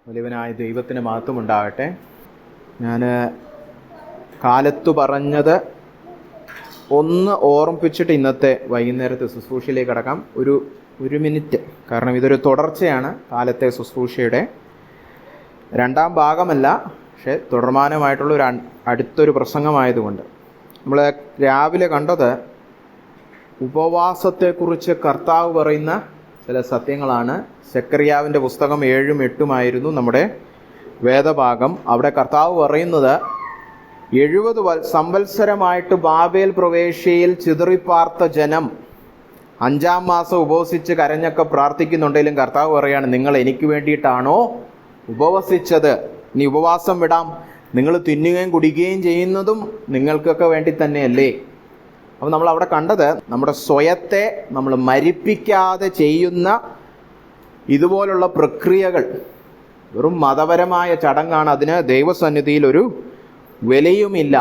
വലിയവനായ ദൈവത്തിന് മഹത്വമുണ്ടാകട്ടെ. ഞാൻ കാലത്തു പറഞ്ഞത് ഒന്ന് ഓർമ്മിപ്പിച്ചിട്ട് ഇന്നത്തെ വൈകുന്നേരത്തെ ശുശ്രൂഷയിലേക്ക് കടക്കാം. ഒരു മിനിറ്റ്. കാരണം ഇതൊരു തുടർച്ചയാണ് കാലത്തെ ശുശ്രൂഷയുടെ. രണ്ടാം ഭാഗമല്ല, പക്ഷെ തുടർമാനമായിട്ടുള്ള അടുത്തൊരു പ്രസംഗമായതുകൊണ്ട്. നമ്മൾ രാവിലെ കണ്ടത് ഉപവാസത്തെക്കുറിച്ച് കർത്താവ് പറയുന്ന ചില സത്യങ്ങളാണ്. സെക്കറിയാവിൻ്റെ പുസ്തകം 7ഉം 8ഉമായിരുന്നു നമ്മുടെ വേദഭാഗം. അവിടെ കർത്താവ് പറയുന്നത് 70 സംവത്സരമായിട്ട് ബാബേൽ പ്രവേശ്യയിൽ ചിതറിപ്പാർത്ത ജനം 5-ാം മാസം ഉപവസിച്ച് കരഞ്ഞൊക്കെ പ്രാർത്ഥിക്കുന്നുണ്ടെങ്കിലും കർത്താവ് പറയാണ്, നിങ്ങൾ എനിക്ക് വേണ്ടിയിട്ടാണോ ഉപവസിച്ചത്? ഇനി ഉപവാസം വിടാം. നിങ്ങൾ തിന്നുകയും കുടിക്കുകയും ചെയ്യുന്നതും നിങ്ങൾക്കൊക്കെ വേണ്ടി തന്നെയല്ലേ? അപ്പോൾ നമ്മൾ അവിടെ കണ്ടത് നമ്മുടെ സ്വയത്തെ നമ്മൾ മരിപ്പിക്കാതെ ചെയ്യുന്ന ഇതുപോലുള്ള പ്രക്രിയകൾ വെറും മതപരമായ ചടങ്ങാണ്. അതിന് ദൈവസന്നിധിയിൽ ഒരു വിലയുമില്ല.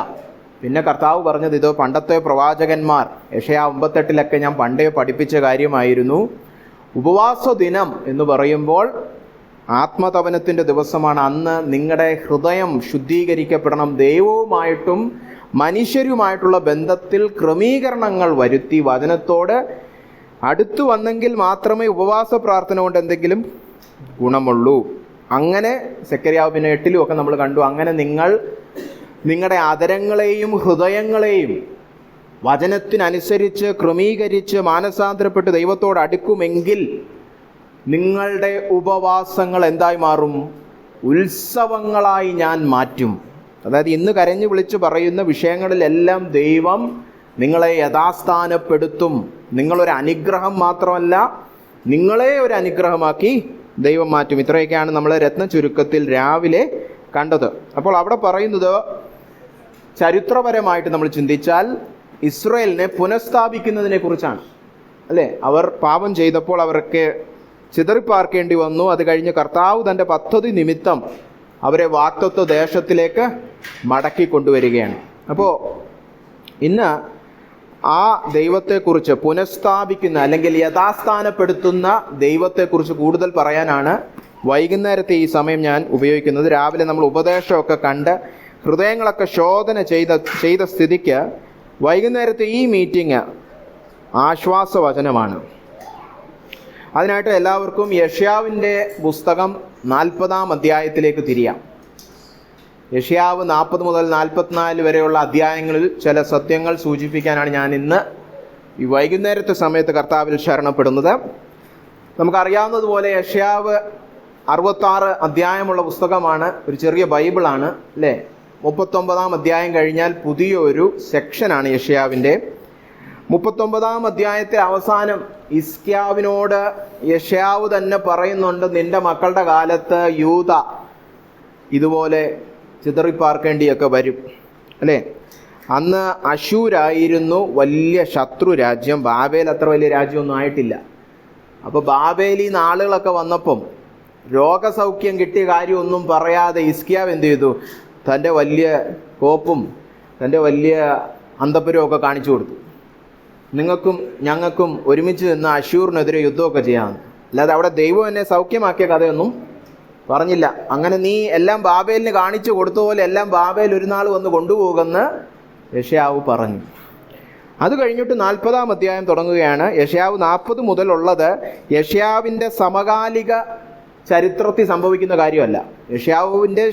പിന്നെ കർത്താവ് പറഞ്ഞത് ഇത് പണ്ടത്തെ പ്രവാചകന്മാർ യെശയ്യാ 58 ഞാൻ പണ്ടേ പഠിപ്പിച്ച കാര്യമായിരുന്നു. ഉപവാസ ദിനം എന്ന് പറയുമ്പോൾ ആത്മതപനത്തിൻ്റെ ദിവസമാണ്. അന്ന് നിങ്ങളുടെ ഹൃദയം ശുദ്ധീകരിക്കപ്പെടണം. ദൈവവുമായിട്ടും മനുഷ്യരുമായിട്ടുള്ള ബന്ധത്തിൽ ക്രമീകരണങ്ങൾ വരുത്തി വചനത്തോട് അടുത്തു വന്നെങ്കിൽ മാത്രമേ ഉപവാസ പ്രാർത്ഥന കൊണ്ട് എന്തെങ്കിലും ഗുണമുള്ളൂ. അങ്ങനെ സെക്കറിയാവ് പിന്നെ 8ലും ഒക്കെ നമ്മൾ കണ്ടു. അങ്ങനെ നിങ്ങളുടെ അധരങ്ങളെയും ഹൃദയങ്ങളെയും വചനത്തിനനുസരിച്ച് ക്രമീകരിച്ച് മാനസാന്തരപ്പെട്ട് ദൈവത്തോട് അടുക്കുമെങ്കിൽ നിങ്ങളുടെ ഉപവാസങ്ങൾ എന്തായി മാറും? ഉത്സവങ്ങളായി ഞാൻ മാറ്റും. അതായത് ഇന്ന് കരഞ്ഞു വിളിച്ച് പറയുന്ന വിഷയങ്ങളിലെല്ലാം ദൈവം നിങ്ങളെ യഥാസ്ഥാനപ്പെടുത്തും. നിങ്ങളൊരു അനുഗ്രഹം മാത്രമല്ല, നിങ്ങളെ ഒരു അനുഗ്രഹമാക്കി ദൈവം മാറ്റും. ഇത്രയൊക്കെയാണ് നമ്മൾ രത്ന ചുരുക്കത്തിൽ രാവിലെ കണ്ടത്. അപ്പോൾ അവിടെ പറയുന്നത് ചരിത്രപരമായിട്ട് നമ്മൾ ചിന്തിച്ചാൽ ഇസ്രായേലിനെ പുനഃസ്ഥാപിക്കുന്നതിനെ കുറിച്ചാണ്, അല്ലേ? അവർ പാപം ചെയ്തപ്പോൾ അവർക്ക് ചിതറിപ്പാർക്കേണ്ടി വന്നു. അത് കഴിഞ്ഞ് കർത്താവ് തൻ്റെ പദ്ധതി നിമിത്തം അവരെ വാഗ്ദത്ത ദേശത്തിലേക്ക് മടക്കി കൊണ്ടുവരികയാണ്. അപ്പോൾ ഇന്ന് ആ ദൈവത്തെക്കുറിച്ച് പുനഃസ്ഥാപിക്കുന്ന അല്ലെങ്കിൽ യഥാസ്ഥാനപ്പെടുത്തുന്ന ദൈവത്തെക്കുറിച്ച് കൂടുതൽ പറയാനാണ് വൈകുന്നേരത്തെ ഈ സമയം ഞാൻ ഉപയോഗിക്കുന്നത്. രാവിലെ നമ്മൾ ഉപദേശമൊക്കെ കണ്ട് ഹൃദയങ്ങളൊക്കെ ശോധന ചെയ്ത സ്ഥിതിക്ക് വൈകുന്നേരത്തെ ഈ മീറ്റിംഗ് ആശ്വാസവചനമാണ്. അതിനായിട്ട് എല്ലാവർക്കും യെശയ്യാവിൻ്റെ പുസ്തകം 40-ാം അധ്യായത്തിലേക്ക് തിരിയാം. യെശയ്യാവ് 40 മുതൽ 44 വരെയുള്ള അധ്യായങ്ങളിൽ ചില സത്യങ്ങൾ സൂചിപ്പിക്കാനാണ് ഞാൻ ഇന്ന് ഈ വൈകുന്നേരത്തെ സമയത്ത് കർത്താവിൽ ശരണപ്പെടുന്നത്. നമുക്കറിയാവുന്നതുപോലെ യെശയ്യാവ് 66 അധ്യായമുള്ള പുസ്തകമാണ്. ഒരു ചെറിയ ബൈബിളാണ്, അല്ലേ? 39-ാം അധ്യായം കഴിഞ്ഞാൽ പുതിയൊരു സെക്ഷനാണ് യെശയ്യാവിൻ്റെ. 39-ാം അധ്യായത്തെ അവസാനം ഹിസ്കിയാവിനോട് യെശയ്യാവ് തന്നെ പറയുന്നുണ്ട്, നിന്റെ മക്കളുടെ കാലത്ത് യൂദ ഇതുപോലെ ചിതറിപ്പാർക്കേണ്ടിയൊക്കെ വരും, അല്ലേ? അന്ന് അശൂരായിരുന്നു വലിയ ശത്രു രാജ്യം. ബാബേൽ അത്ര വലിയ രാജ്യമൊന്നും ആയിട്ടില്ല. അപ്പോൾ ബാബേലിൽ നിന്ന് ആളുകളൊക്കെ വന്നപ്പം രോഗസൗഖ്യം കിട്ടിയ കാര്യമൊന്നും പറയാതെ ഹിസ്കിയാവ് എന്ത് ചെയ്തു? തൻ്റെ വലിയ കോപ്പും തൻ്റെ വലിയ അന്തപുരവും ഒക്കെ കാണിച്ചു കൊടുത്തു. നിങ്ങൾക്കും ഞങ്ങൾക്കും ഒരുമിച്ച് നിന്ന് അശൂറിനെതിരെ യുദ്ധമൊക്കെ ചെയ്യാമെന്ന്. അല്ലാതെ അവിടെ ദൈവം എന്നെ സൗഖ്യമാക്കിയ കഥയൊന്നും പറഞ്ഞില്ല. അങ്ങനെ നീ എല്ലാം ബാബേലിന് കാണിച്ചു കൊടുത്ത പോലെ എല്ലാം ബാബേൽ ഒരു നാൾ വന്ന് കൊണ്ടുപോകുമെന്ന് യെശയ്യാവ് പറഞ്ഞു. അത് കഴിഞ്ഞിട്ട് 40-ാം അധ്യായം തുടങ്ങുകയാണ്. യെശയ്യാവ് 40 മുതലുള്ളത് യെശയ്യാവിൻ്റെ സമകാലിക ചരിത്രത്തിൽ സംഭവിക്കുന്ന കാര്യമല്ല. യെശയ്യാവിൻ്റെ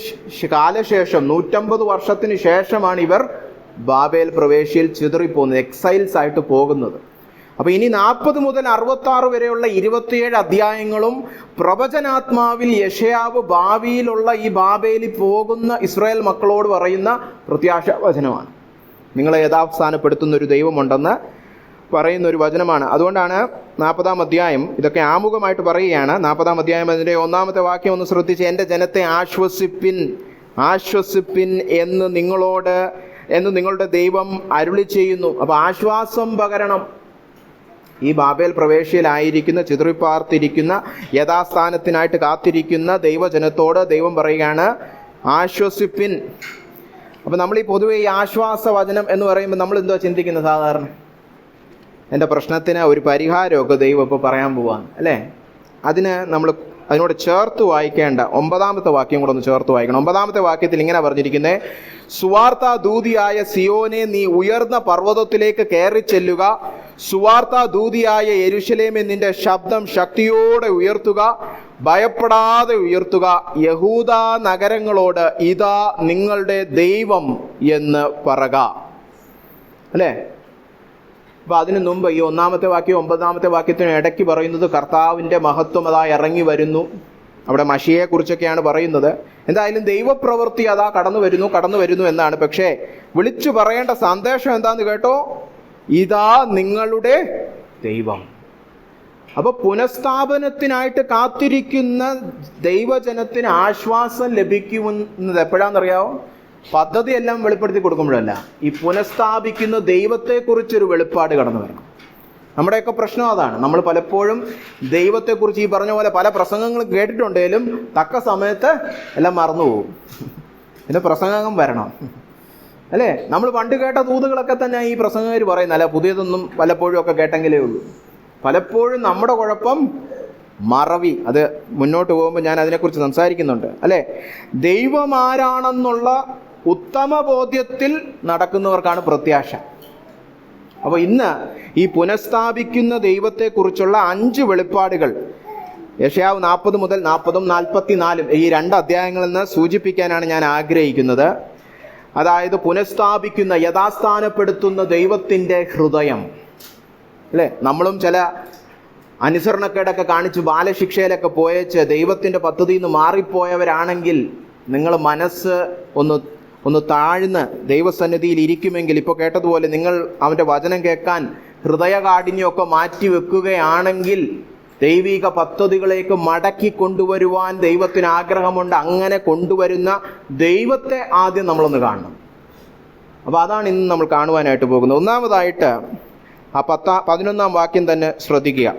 കാലശേഷം 150 വർഷത്തിന് ശേഷമാണ് ഇവർ ബാബേൽ പ്രവേശ്യയിൽ ചിതറിപ്പോകുന്നത്, എക്സൈൽസ് ആയിട്ട് പോകുന്നത്. അപ്പോൾ ഇനി 40 മുതൽ 66 വരെയുള്ള 27 അധ്യായങ്ങളും പ്രവചനാത്മാവിൽ യെശയ്യാവ് ഭാവിയിലുള്ള ഈ ബാബേലിൽ പോകുന്ന ഇസ്രായേൽ മക്കളോട് പറയുന്ന പ്രത്യാശ വചനമാണ്. നിങ്ങളെ യഥാസ്ഥാനപ്പെടുത്തുന്ന ഒരു ദൈവമുണ്ടെന്ന് പറയുന്ന ഒരു വചനമാണ്. അതുകൊണ്ടാണ് 40-ാം അധ്യായം ഇതൊക്കെ ആമുഖമായിട്ട് പറയുകയാണ്. 40-ാം അധ്യായം അതിൻ്റെ 1-ാമത്തെ വാക്യം ഒന്ന് ശ്രദ്ധിച്ച്, എൻ്റെ ജനത്തെ ആശ്വസിപ്പിൻ എന്ന് നിങ്ങളുടെ ദൈവം അരുളി ചെയ്യുന്നു. അപ്പോൾ ആശ്വാസം പകരണം. ഈ ബാബേൽ പ്രവേശ്യയിലായിരിക്കുന്ന ചിതറിപ്പാർത്തിരിക്കുന്ന യഥാസ്ഥാനത്തിനായിട്ട് കാത്തിരിക്കുന്ന ദൈവജനത്തോട് ദൈവം പറയുകയാണ്, ആശ്വസിപ്പിൻ. അപ്പം നമ്മൾ ഈ പൊതുവെ ഈ ആശ്വാസവചനം എന്ന് പറയുമ്പോൾ നമ്മൾ എന്തോ ചിന്തിക്കുന്നത്? സാധാരണ എൻ്റെ പ്രശ്നത്തിന് ഒരു പരിഹാരമൊക്കെ ദൈവം ഇപ്പോൾ പറയാൻ പോവാണ്, അല്ലേ? അതിന് നമ്മൾ അതിനോട് ചേർത്ത് വായിക്കേണ്ട 9-ാമത്തെ വാക്യം കൂടെ ഒന്ന് ചേർത്ത് വായിക്കണം. 9-ാമത്തെ വാക്യത്തിൽ ഇങ്ങനെ പറഞ്ഞിരിക്കുന്നത്: സുവാർത്താ ദൂതിയായ സിയോനെ, നീ ഉയർന്ന പർവ്വതത്തിലേക്ക് കയറി ചെല്ലുക. സുവാർത്താ ദൂതിയായ യെരൂശലേമേ, നിന്റെ ശബ്ദം ശക്തിയോടെ ഉയർത്തുക, ഭയപ്പെടാതെ ഉയർത്തുക. യഹൂദ നഗരങ്ങളോട്, ഇതാ നിങ്ങളുടെ ദൈവം എന്ന് പറക. അല്ലേ? അപ്പൊ അതിനു മുമ്പ് ഈ 1-ാമത്തെ വാക്യം 9-ാമത്തെ വാക്യത്തിന് ഇടയ്ക്ക് പറയുന്നത് കർത്താവിൻ്റെ മഹത്വം അതാ ഇറങ്ങി വരുന്നു. അവിടെ മഷിയെ കുറിച്ചൊക്കെയാണ് പറയുന്നത്. എന്തായാലും ദൈവപ്രവൃത്തി അതാ കടന്നു വരുന്നു എന്നാണ്. പക്ഷേ വിളിച്ചു പറയേണ്ട സന്ദേശം എന്താന്ന് കേട്ടോ? ഇതാ നിങ്ങളുടെ ദൈവം. അപ്പൊ പുനഃസ്ഥാപനത്തിനായിട്ട് കാത്തിരിക്കുന്ന ദൈവജനത്തിന് ആശ്വാസം ലഭിക്കുന്നത് എപ്പോഴാണെന്നറിയാവോ? പദ്ധതി എല്ലാം വെളിപ്പെടുത്തി കൊടുക്കുമ്പോഴല്ല, ഈ പുനഃസ്ഥാപിക്കുന്ന ദൈവത്തെക്കുറിച്ചൊരു വെളിപ്പാട് കടന്നു വരണം. നമ്മുടെയൊക്കെ പ്രശ്നം അതാണ്. നമ്മൾ പലപ്പോഴും ദൈവത്തെക്കുറിച്ച് ഈ പറഞ്ഞ പോലെ പല പ്രസംഗങ്ങളും കേട്ടിട്ടുണ്ടെങ്കിലും തക്ക സമയത്ത് എല്ലാം മറന്നുപോകും. പിന്നെ പ്രസംഗം വരണം, അല്ലേ? നമ്മൾ പണ്ട് കേട്ട തൂതുകളൊക്കെ തന്നെ ഈ പ്രസംഗകർ പറയുന്നത്, അല്ല പുതിയതൊന്നും പലപ്പോഴും ഒക്കെ കേട്ടെങ്കിലേ ഉള്ളൂ. പലപ്പോഴും നമ്മുടെ കുഴപ്പം മറവി. അത് മുന്നോട്ട് പോകുമ്പോൾ ഞാൻ അതിനെക്കുറിച്ച് സംസാരിക്കുന്നുണ്ട്, അല്ലേ? ദൈവം ആരാണെന്നുള്ള ഉത്തമ ബോധ്യത്തിൽ നടക്കുന്നവർക്കാണ് പ്രത്യാശ. അപ്പോൾ ഇന്ന് ഈ പുനഃസ്ഥാപിക്കുന്ന ദൈവത്തെക്കുറിച്ചുള്ള 5 വെളിപ്പാടുകൾ യെശയ്യാവ് 40 മുതൽ 40-ഉം 44-ഉം ഈ 2 അധ്യായങ്ങളിൽ നിന്ന് സൂചിപ്പിക്കാനാണ് ഞാൻ ആഗ്രഹിക്കുന്നത്. അതായത് പുനഃസ്ഥാപിക്കുന്ന, യഥാസ്ഥാനപ്പെടുത്തുന്ന ദൈവത്തിൻ്റെ ഹൃദയം, അല്ലേ? നമ്മളും ചില അനുസരണക്കേടൊക്കെ കാണിച്ച് ബാലശിക്ഷയിലൊക്കെ പോയേച്ച് ദൈവത്തിൻ്റെ പദ്ധതിയിൽ നിന്ന് മാറിപ്പോയവരാണെങ്കിൽ നിങ്ങൾ മനസ്സ് ഒന്ന് താഴ്ന്ന് ദൈവസന്നിധിയിൽ ഇരിക്കുമെങ്കിൽ, ഇപ്പോൾ കേട്ടതുപോലെ നിങ്ങൾ അവൻ്റെ വചനം കേൾക്കാൻ ഹൃദയകാഠിന്യമൊക്കെ മാറ്റി വെക്കുകയാണെങ്കിൽ ദൈവിക പദ്ധതികളേക്ക് മടക്കി കൊണ്ടുവരുവാൻ ദൈവത്തിന് ആഗ്രഹമുണ്ട്. അങ്ങനെ കൊണ്ടുവരുന്ന ദൈവത്തെ ആദ്യം നമ്മളൊന്ന് കാണണം. അപ്പോൾ അതാണ് ഇന്ന് നമ്മൾ കാണുവാനായിട്ട് പോകുന്നത്. ഒന്നാമതായിട്ട് ആ 11-ാം വാക്യം തന്നെ ശ്രദ്ധിക്കുക.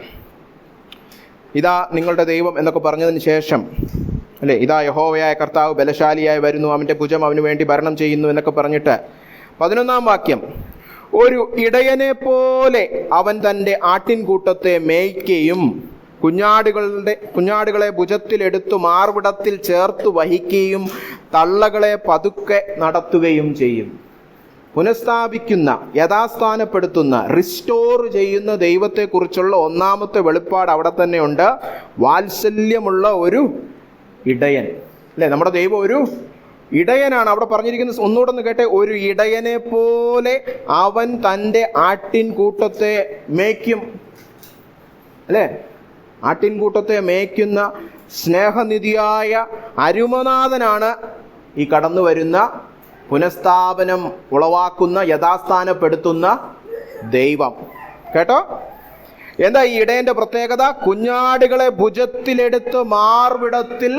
ഇതാ നിങ്ങളുടെ ദൈവം എന്നൊക്കെ പറഞ്ഞതിന് ശേഷം, അല്ലേ, ഇതാ യഹോവയായ കർത്താവ് ബലശാലിയായി വരുന്നു, അവൻ്റെ ഭുജം അവന് വേണ്ടി ഭരണം ചെയ്യുന്നു എന്നൊക്കെ പറഞ്ഞിട്ട് 11-ാം വാക്യം: ഒരു ഇടയനെ പോലെ അവൻ തൻ്റെ ആട്ടിൻകൂട്ടത്തെ മേയ്ക്കുകയും കുഞ്ഞാടുകളെ ഭുജത്തിലെടുത്തു മാർവിടത്തിൽ ചേർത്ത് വഹിക്കുകയും തള്ളകളെ പതുക്കെ നടത്തുകയും ചെയ്യും. പുനഃസ്ഥാപിക്കുന്ന, യഥാസ്ഥാനപ്പെടുത്തുന്ന, റിസ്റ്റോർ ചെയ്യുന്ന ദൈവത്തെക്കുറിച്ചുള്ള 1-ാമത്തെ വെളിപ്പാട് അവിടെ തന്നെയുണ്ട്. വാത്സല്യമുള്ള ഒരു ഇടയൻ, അല്ലേ? നമ്മുടെ ദൈവം ഒരു ഇടയനാണ്. അവിടെ പറഞ്ഞിരിക്കുന്നത് ഒന്നുകൂടെ ഒന്ന് കേട്ടെ: ഒരു ഇടയനെ പോലെ അവൻ തൻ്റെ ആട്ടിൻകൂട്ടത്തെ മേയ്ക്കും, അല്ലേ? ആട്ടിൻകൂട്ടത്തെ മേയ്ക്കുന്ന സ്നേഹനിധിയായ അരുമനാഥനാണ് ഈ കടന്നു വരുന്ന പുനഃസ്ഥാപനം ഉളവാക്കുന്ന, യഥാസ്ഥാനപ്പെടുത്തുന്ന ദൈവം. കേട്ടോ? എന്താ ഈ ഇടയന്റെ പ്രത്യേകത? കുഞ്ഞാടുകളെ ഭുജത്തിലെടുത്ത് മാർവിടത്തിൽ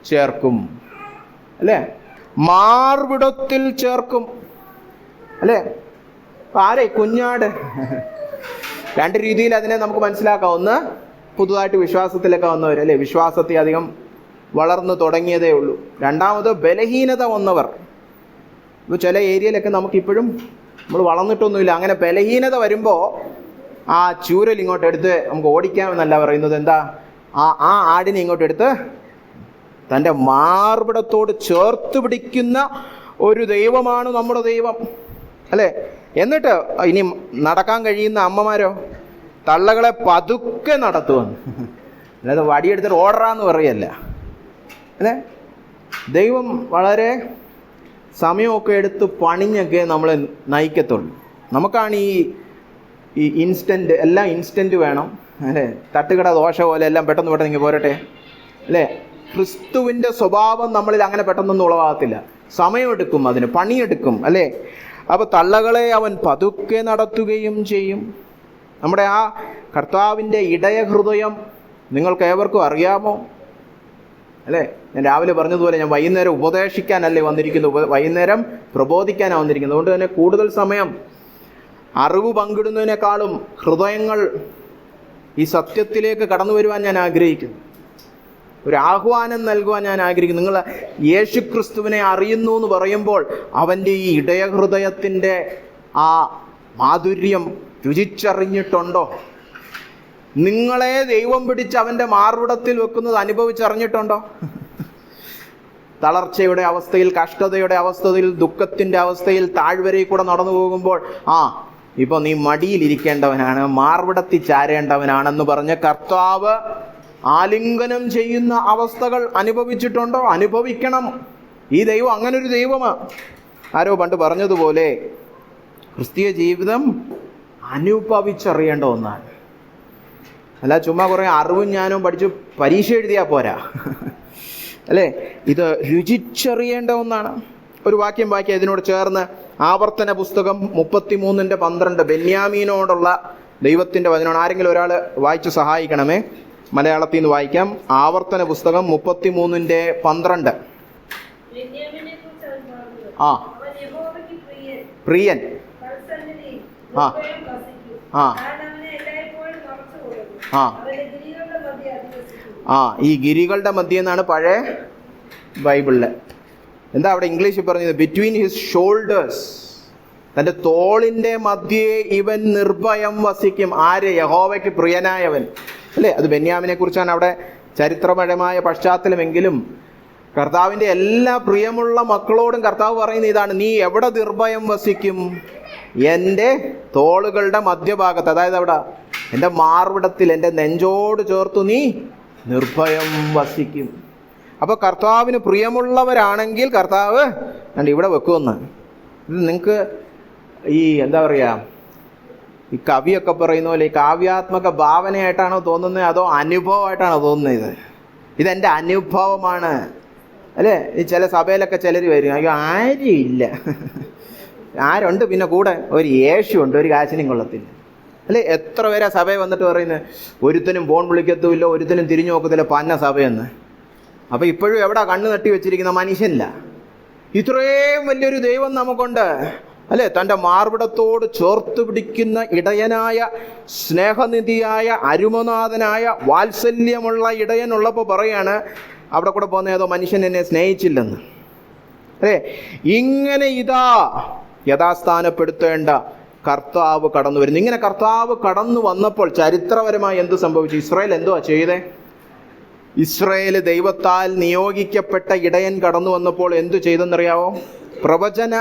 ചേർക്കും, അല്ലേ? മാർവിടത്തിൽ ചേർക്കും, അല്ലേ? ആരെ? കുഞ്ഞാട്. 2 രീതിയിൽ അതിനെ നമുക്ക് മനസ്സിലാക്കാം. ഒന്ന്, പുതുതായിട്ട് വിശ്വാസത്തിലൊക്കെ വന്നവർ, അല്ലേ? വിശ്വാസത്തിൽ അധികം വളർന്നു തുടങ്ങിയതേ ഉള്ളൂ. രണ്ടാമത്, ബലഹീനത വന്നവർ. ഇപ്പോൾ ചില ഏരിയയിലൊക്കെ നമുക്കിപ്പോഴും നമ്മൾ വളർന്നിട്ടൊന്നുമില്ല. അങ്ങനെ ബലഹീനത വരുമ്പോൾ ആ ചൂരൽ ഇങ്ങോട്ട് എടുത്ത് നമുക്ക് ഓടിക്കാമെന്നല്ല പറയുന്നത്. എന്താ? ആ ആടിനെ ഇങ്ങോട്ട് എടുത്ത് തൻ്റെ മാർവിടത്തോട് ചേർത്ത് പിടിക്കുന്ന ഒരു ദൈവമാണ് നമ്മുടെ ദൈവം, അല്ലേ? എന്നിട്ട് ഇനി നടക്കാൻ കഴിയുന്ന അമ്മമാരോ തള്ളകളെ പതുക്കെ നടത്തുമെന്ന്, അല്ലാതെ വടിയെടുത്തിട്ട് ഓടറാന്ന് പറയല്ല, അല്ലേ? ദൈവം വളരെ സമയമൊക്കെ എടുത്ത് പണിഞ്ഞൊക്കെ നമ്മളെ നയിക്കത്തുള്ളൂ. നമുക്കാണ് ഈ ഇൻസ്റ്റൻറ്റ്, എല്ലാം ഇൻസ്റ്റൻറ്റ് വേണം, അല്ലേ? തട്ടുകട ദോശ പോലെ എല്ലാം പെട്ടെന്ന് ഇങ്ങനെ പോരട്ടെ, അല്ലേ? ക്രിസ്തുവിൻ്റെ സ്വഭാവം നമ്മളിൽ അങ്ങനെ പെട്ടെന്നൊന്നും ഉളവാകത്തില്ല. സമയമെടുക്കും, അതിന് പണിയെടുക്കും, അല്ലേ? അപ്പോൾ തള്ളകളെ അവൻ പതുക്കെ നടത്തുകയും ചെയ്യും. നമ്മുടെ ആ കർത്താവിൻ്റെ ഇടയഹൃദയം നിങ്ങൾക്ക് ഏവർക്കും അറിയാമോ, അല്ലേ? ഞാൻ രാവിലെ പറഞ്ഞതുപോലെ ഞാൻ വൈകുന്നേരം ഉപദേശിക്കാനല്ലേ വന്നിരിക്കുന്നത്, വൈകുന്നേരം പ്രബോധിക്കാനാണ് വന്നിരിക്കുന്നത്. അതുകൊണ്ട് തന്നെ കൂടുതൽ സമയം അറിവ് പങ്കിടുന്നതിനേക്കാളും ഹൃദയങ്ങൾ ഈ സത്യത്തിലേക്ക് കടന്നു വരുവാൻ ഞാൻ ആഗ്രഹിക്കുന്നു. ഒരു ആഹ്വാനം നൽകുവാൻ ഞാൻ ആഗ്രഹിക്കുന്നു. നിങ്ങൾ യേശുക്രിസ്തുവിനെ അറിയുന്നു എന്ന് പറയുമ്പോൾ അവൻ്റെ ഈ ഇടയഹൃദയത്തിൻ്റെ ആ മാധുര്യം രുചിച്ചറിഞ്ഞിട്ടുണ്ടോ? നിങ്ങളെ ദൈവം പിടിച്ച് അവൻ്റെ മാർവിടത്തിൽ വെക്കുന്നത് അനുഭവിച്ചറിഞ്ഞിട്ടുണ്ടോ? തളർച്ചയുടെ അവസ്ഥയിൽ, കഷ്ടതയുടെ അവസ്ഥയിൽ, ദുഃഖത്തിൻ്റെ അവസ്ഥയിൽ താഴ്വരയിൽ കൂടെ നടന്നു പോകുമ്പോൾ ഇപ്പൊ നീ മടിയിലിരിക്കേണ്ടവനാണ്, മാർവിടത്തിൽ ചാരേണ്ടവനാണെന്ന് പറഞ്ഞ് കർത്താവ് ആലിംഗനം ചെയ്യുന്ന അവസ്ഥകൾ അനുഭവിച്ചിട്ടുണ്ടോ? അനുഭവിക്കണം. ഈ ദൈവം അങ്ങനൊരു ദൈവമാണ്. ആരോ പണ്ട് പറഞ്ഞതുപോലെ ക്രിസ്തീയ ജീവിതം അനുഭവിച്ചറിയേണ്ട ഒന്നാണ്. അല്ല ചുമ്മാ കുറേ അറിവും ഞാനും പഠിച്ചു പരീക്ഷ എഴുതിയാൽ പോരാ, അല്ലേ? ഇത് രുചിച്ചറിയേണ്ട ഒന്നാണ്. ഒരു വാക്യം വായിക്കാം ഇതിനോട് ചേർന്ന്. ആവർത്തന പുസ്തകം 33:12 ബെന്യാമീനോടുള്ള ദൈവത്തിൻ്റെ വചനമാണ്. ആരെങ്കിലും ഒരാൾ വായിച്ച് സഹായിക്കണമേ. മലയാളത്തിൽ നിന്ന് വായിക്കാം. ആവർത്തന പുസ്തകം 33:12. പ്രിയൻ. ഈ ഗിരികളുടെ മധ്യ എന്നാണ് പഴയ ബൈബിളില്. എന്താ അവിടെ ഇംഗ്ലീഷിൽ പറഞ്ഞത്? ബിറ്റ്വീൻ ഹിസ് ഷോൾഡേഴ്സ്, തൻ്റെ തോളിൻ്റെ മധ്യേ ഇവൻ നിർഭയം വസിക്കും. ആര്? യഹോവയ്ക്ക് പ്രിയനായവൻ, അല്ലേ? അത് ബെന്യാമിനെ കുറിച്ചാണ് അവിടെ ചരിത്രപരമായ പശ്ചാത്തലമെങ്കിലും കർത്താവിൻ്റെ എല്ലാ പ്രിയമുള്ള മക്കളോടും കർത്താവ് പറയുന്ന ഇതാണ്: നീ എവിടെ നിർഭയം വസിക്കും? എൻ്റെ തോളുകളുടെ മധ്യഭാഗത്ത്, അതായത് അവിടെ എൻ്റെ മാർവിടത്തിൽ, എൻ്റെ നെഞ്ചോട് ചേർത്തു നീ നിർഭയം വസിക്കും. അപ്പോൾ കർത്താവിന് പ്രിയമുള്ളവരാണെങ്കിൽ കർത്താവ് ഇവിടെ വെക്കുമെന്ന്. ഇത് നിങ്ങൾക്ക് ഈ എന്താ പറയുക, ഈ കവിയൊക്കെ പറയുന്ന പോലെ ഈ കാവ്യാത്മക ഭാവനയായിട്ടാണോ തോന്നുന്നത്, അതോ അനുഭവമായിട്ടാണോ തോന്നുന്നത്? ഇതെൻ്റെ അനുഭവമാണ്, അല്ലേ? ഈ ചില സഭയിലൊക്കെ ചിലർ വരും, അയ്യോ ആരും ഇല്ല, ആരുണ്ട് പിന്നെ കൂടെ? ഒരു യേശുണ്ട്, ഒരു കാശിനും കൊള്ളത്തില്ല, അല്ലേ? എത്ര പേരാ സഭയിൽ വന്നിട്ട് പറയുന്നത് ഒരുത്തനും ഫോൺ വിളിക്കത്തുമില്ല, ഒരുത്തനും തിരിഞ്ഞു നോക്കത്തില്ല, പന്ന സഭയെന്ന്. അപ്പോൾ ഇപ്പോഴും എവിടെ കണ്ണ് തട്ടി വെച്ചിരിക്കുന്ന മനുഷ്യനില്ല. ഇത്രയും വലിയൊരു ദൈവം നമുക്കുണ്ട്, അല്ലേ? തൻ്റെ മാർവിടത്തോട് ചേർത്ത് പിടിക്കുന്ന ഇടയനായ, സ്നേഹനിധിയായ, അരുമനാഥനായ, വാത്സല്യമുള്ള ഇടയനുള്ളപ്പോൾ പറയാണ് അവിടെ കൂടെ പോകുന്ന ഏതോ മനുഷ്യൻ എന്നെ സ്നേഹിച്ചില്ലെന്ന്, അല്ലേ? ഇങ്ങനെ ഇതാ യഥാസ്ഥാനപ്പെടുത്തേണ്ട കർത്താവ് കടന്നു വരുന്നു. ഇങ്ങനെ കർത്താവ് കടന്നു വന്നപ്പോൾ ചരിത്രപരമായി എന്ത് സംഭവിച്ചു? ഇസ്രായേൽ എന്തുവാ ചെയ്തേ? ഇസ്രായേൽ ദൈവത്താൽ നിയോഗിക്കപ്പെട്ട ഇടയൻ കടന്നു വന്നപ്പോൾ എന്തു ചെയ്തെന്നറിയാവോ? പ്രവചന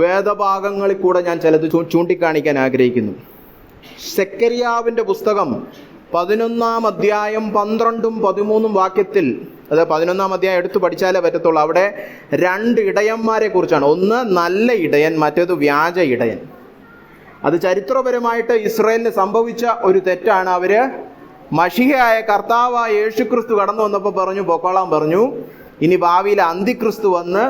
വേദഭാഗങ്ങളിൽ കൂടെ ഞാൻ ചിലത് ചൂണ്ടിക്കാണിക്കാൻ ആഗ്രഹിക്കുന്നു. സെക്കരിയാവിൻ്റെ പുസ്തകം 11-ാം അധ്യായം 12-ഉം 13-ഉം വാക്യത്തിൽ, അത് 11-ാം അധ്യായം എടുത്ത് പഠിച്ചാലേ പറ്റത്തുള്ളൂ. അവിടെ 2 ഇടയന്മാരെ കുറിച്ചാണ്. ഒന്ന് നല്ല ഇടയൻ, മറ്റേത് വ്യാജ ഇടയൻ. അത് ചരിത്രപരമായിട്ട് ഇസ്രായേലിന് സംഭവിച്ച ഒരു തെറ്റാണ്. അവര് മശിഹയായ കർത്താവായ യേശുക്രിസ്തു കടന്നു വന്നപ്പോൾ പറഞ്ഞു, പൊക്കോളാൻ പറഞ്ഞു. ഇനി ഭാവിയിൽ അന്തിക്രിസ്തു വന്ന്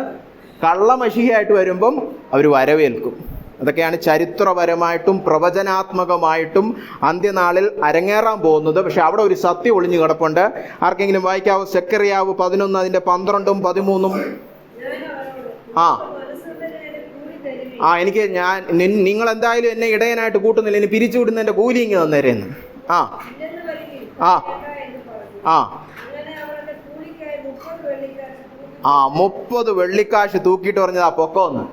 കള്ളമശിഹയായിട്ട് വരുമ്പം അവർ വരവേൽക്കും. അതൊക്കെയാണ് ചരിത്രപരമായിട്ടും പ്രവചനാത്മകമായിട്ടും അന്ത്യനാളിൽ അരങ്ങേറാൻ പോകുന്നത്. പക്ഷെ അവിടെ ഒരു സത്യം ഒളിഞ്ഞു കിടപ്പുണ്ട്. ആർക്കെങ്കിലും വായിക്കാവോ? സെക്കരിയാവ് 11 അതിൻ്റെ 12-ഉം 13-ഉം. എനിക്ക് നിങ്ങൾ എന്തായാലും എന്നെ ഇടയനായിട്ട് കൂട്ടുന്നില്ല, ഇനി പിരിച്ചു വിടുന്നതിൻ്റെ കൂലി ഇങ്ങ് തന്നേരെന്ന്. 30 വെള്ളിക്കാശ് തൂക്കിയിട്ട് പറഞ്ഞതാ പൊക്കോന്ന്.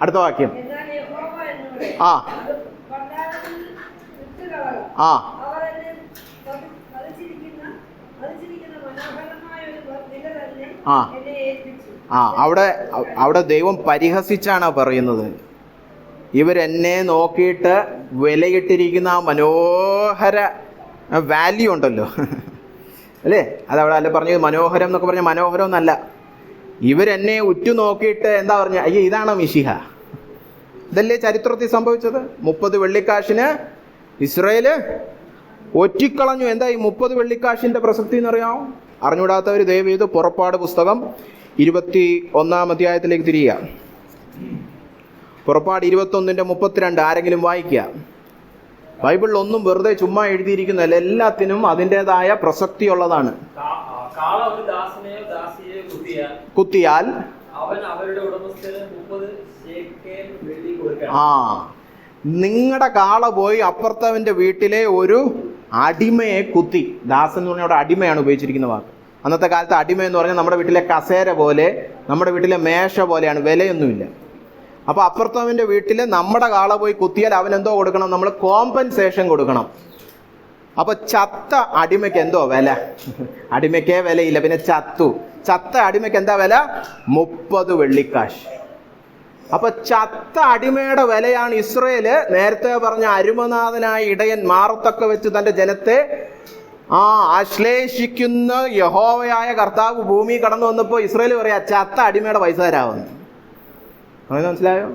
അടുത്ത വാക്യം. അവിടെ ദൈവം പരിഹസിച്ചാണ് പറയുന്നത്. ഇവരെന്നെ നോക്കിയിട്ട് വിലയിട്ടിരിക്കുന്ന ആ മനോഹര വാല്യൂ ഉണ്ടല്ലോ, അല്ലേ? അതവിടെ അല്ല പറഞ്ഞത് മനോഹരം എന്നൊക്കെ പറഞ്ഞാൽ മനോഹരം എന്നല്ല. ഇവരെന്നെ ഉറ്റുനോക്കിയിട്ട് എന്താ പറഞ്ഞ, അയ്യോ ഇതാണോ മിശിഹ? ഇതല്ലേ ചരിത്രത്തിൽ സംഭവിച്ചത്? 30 വെള്ളിക്കാശിന് ഇസ്രായേല് ഒറ്റിക്കളഞ്ഞു. എന്താ ഈ 30 വെള്ളിക്കാശിന്റെ പ്രസക്തി എന്നറിയാമോ? അറിഞ്ഞുകൂടാത്തവർ ദയവ് ചെയ്ത് പുറപ്പാട് പുസ്തകം 21-ാം അധ്യായത്തിലേക്ക് തിരിയുക. പുറപ്പാട് 21:32 ആരെങ്കിലും വായിക്കുക. ബൈബിളിൽ ഒന്നും വെറുതെ ചുമ്മാ എഴുതിയിരിക്കുന്നതല്ല, എല്ലാത്തിനും അതിൻ്റെതായ പ്രസക്തിയുള്ളതാണ്. കുത്തിയാൽ നിങ്ങളുടെ കാള പോയി അപ്പുറത്തവന്റെ വീട്ടിലെ ഒരു അടിമയെ കുത്തി. ദാസൻ എന്ന് പറഞ്ഞാൽ അവിടെ അടിമയാണ് ഉപയോഗിച്ചിരിക്കുന്ന വാക്ക്. അന്നത്തെ കാലത്ത് അടിമ എന്ന് പറഞ്ഞാൽ നമ്മുടെ വീട്ടിലെ കസേര പോലെ, നമ്മുടെ വീട്ടിലെ മേശ പോലെയാണ്, വിലയൊന്നുമില്ല. അപ്പൊ അപ്പുറത്തവന്റെ വീട്ടിൽ നമ്മുടെ കാള പോയി കുത്തിയാൽ അവൻ എന്തോ കൊടുക്കണം? നമ്മൾ കോമ്പൻസേഷൻ കൊടുക്കണം. അപ്പൊ ചത്ത അടിമയ്ക്ക് എന്തോ വില? അടിമയ്ക്കേ വിലയില്ല, പിന്നെ ചത്ത അടിമയ്ക്ക് എന്താ വില? 30 വെള്ളിക്കാശ്. അപ്പൊ ചത്ത അടിമയുടെ വിലയാണ് ഇസ്രയേല് നേരത്തെ പറഞ്ഞ അരുമനാഥനായ ഇടയൻ മാറത്തൊക്കെ വെച്ച് തന്റെ ജനത്തെ ആശ്ലേഷിക്കുന്ന യഹോവയായ കർത്താവ് ഭൂമി കടന്നു വന്നപ്പോ ഇസ്രയേൽ പറയാ ചത്ത അടിമയുടെ പൈസ തരാമെന്ന്. അങ്ങനെ മനസ്സിലായോ?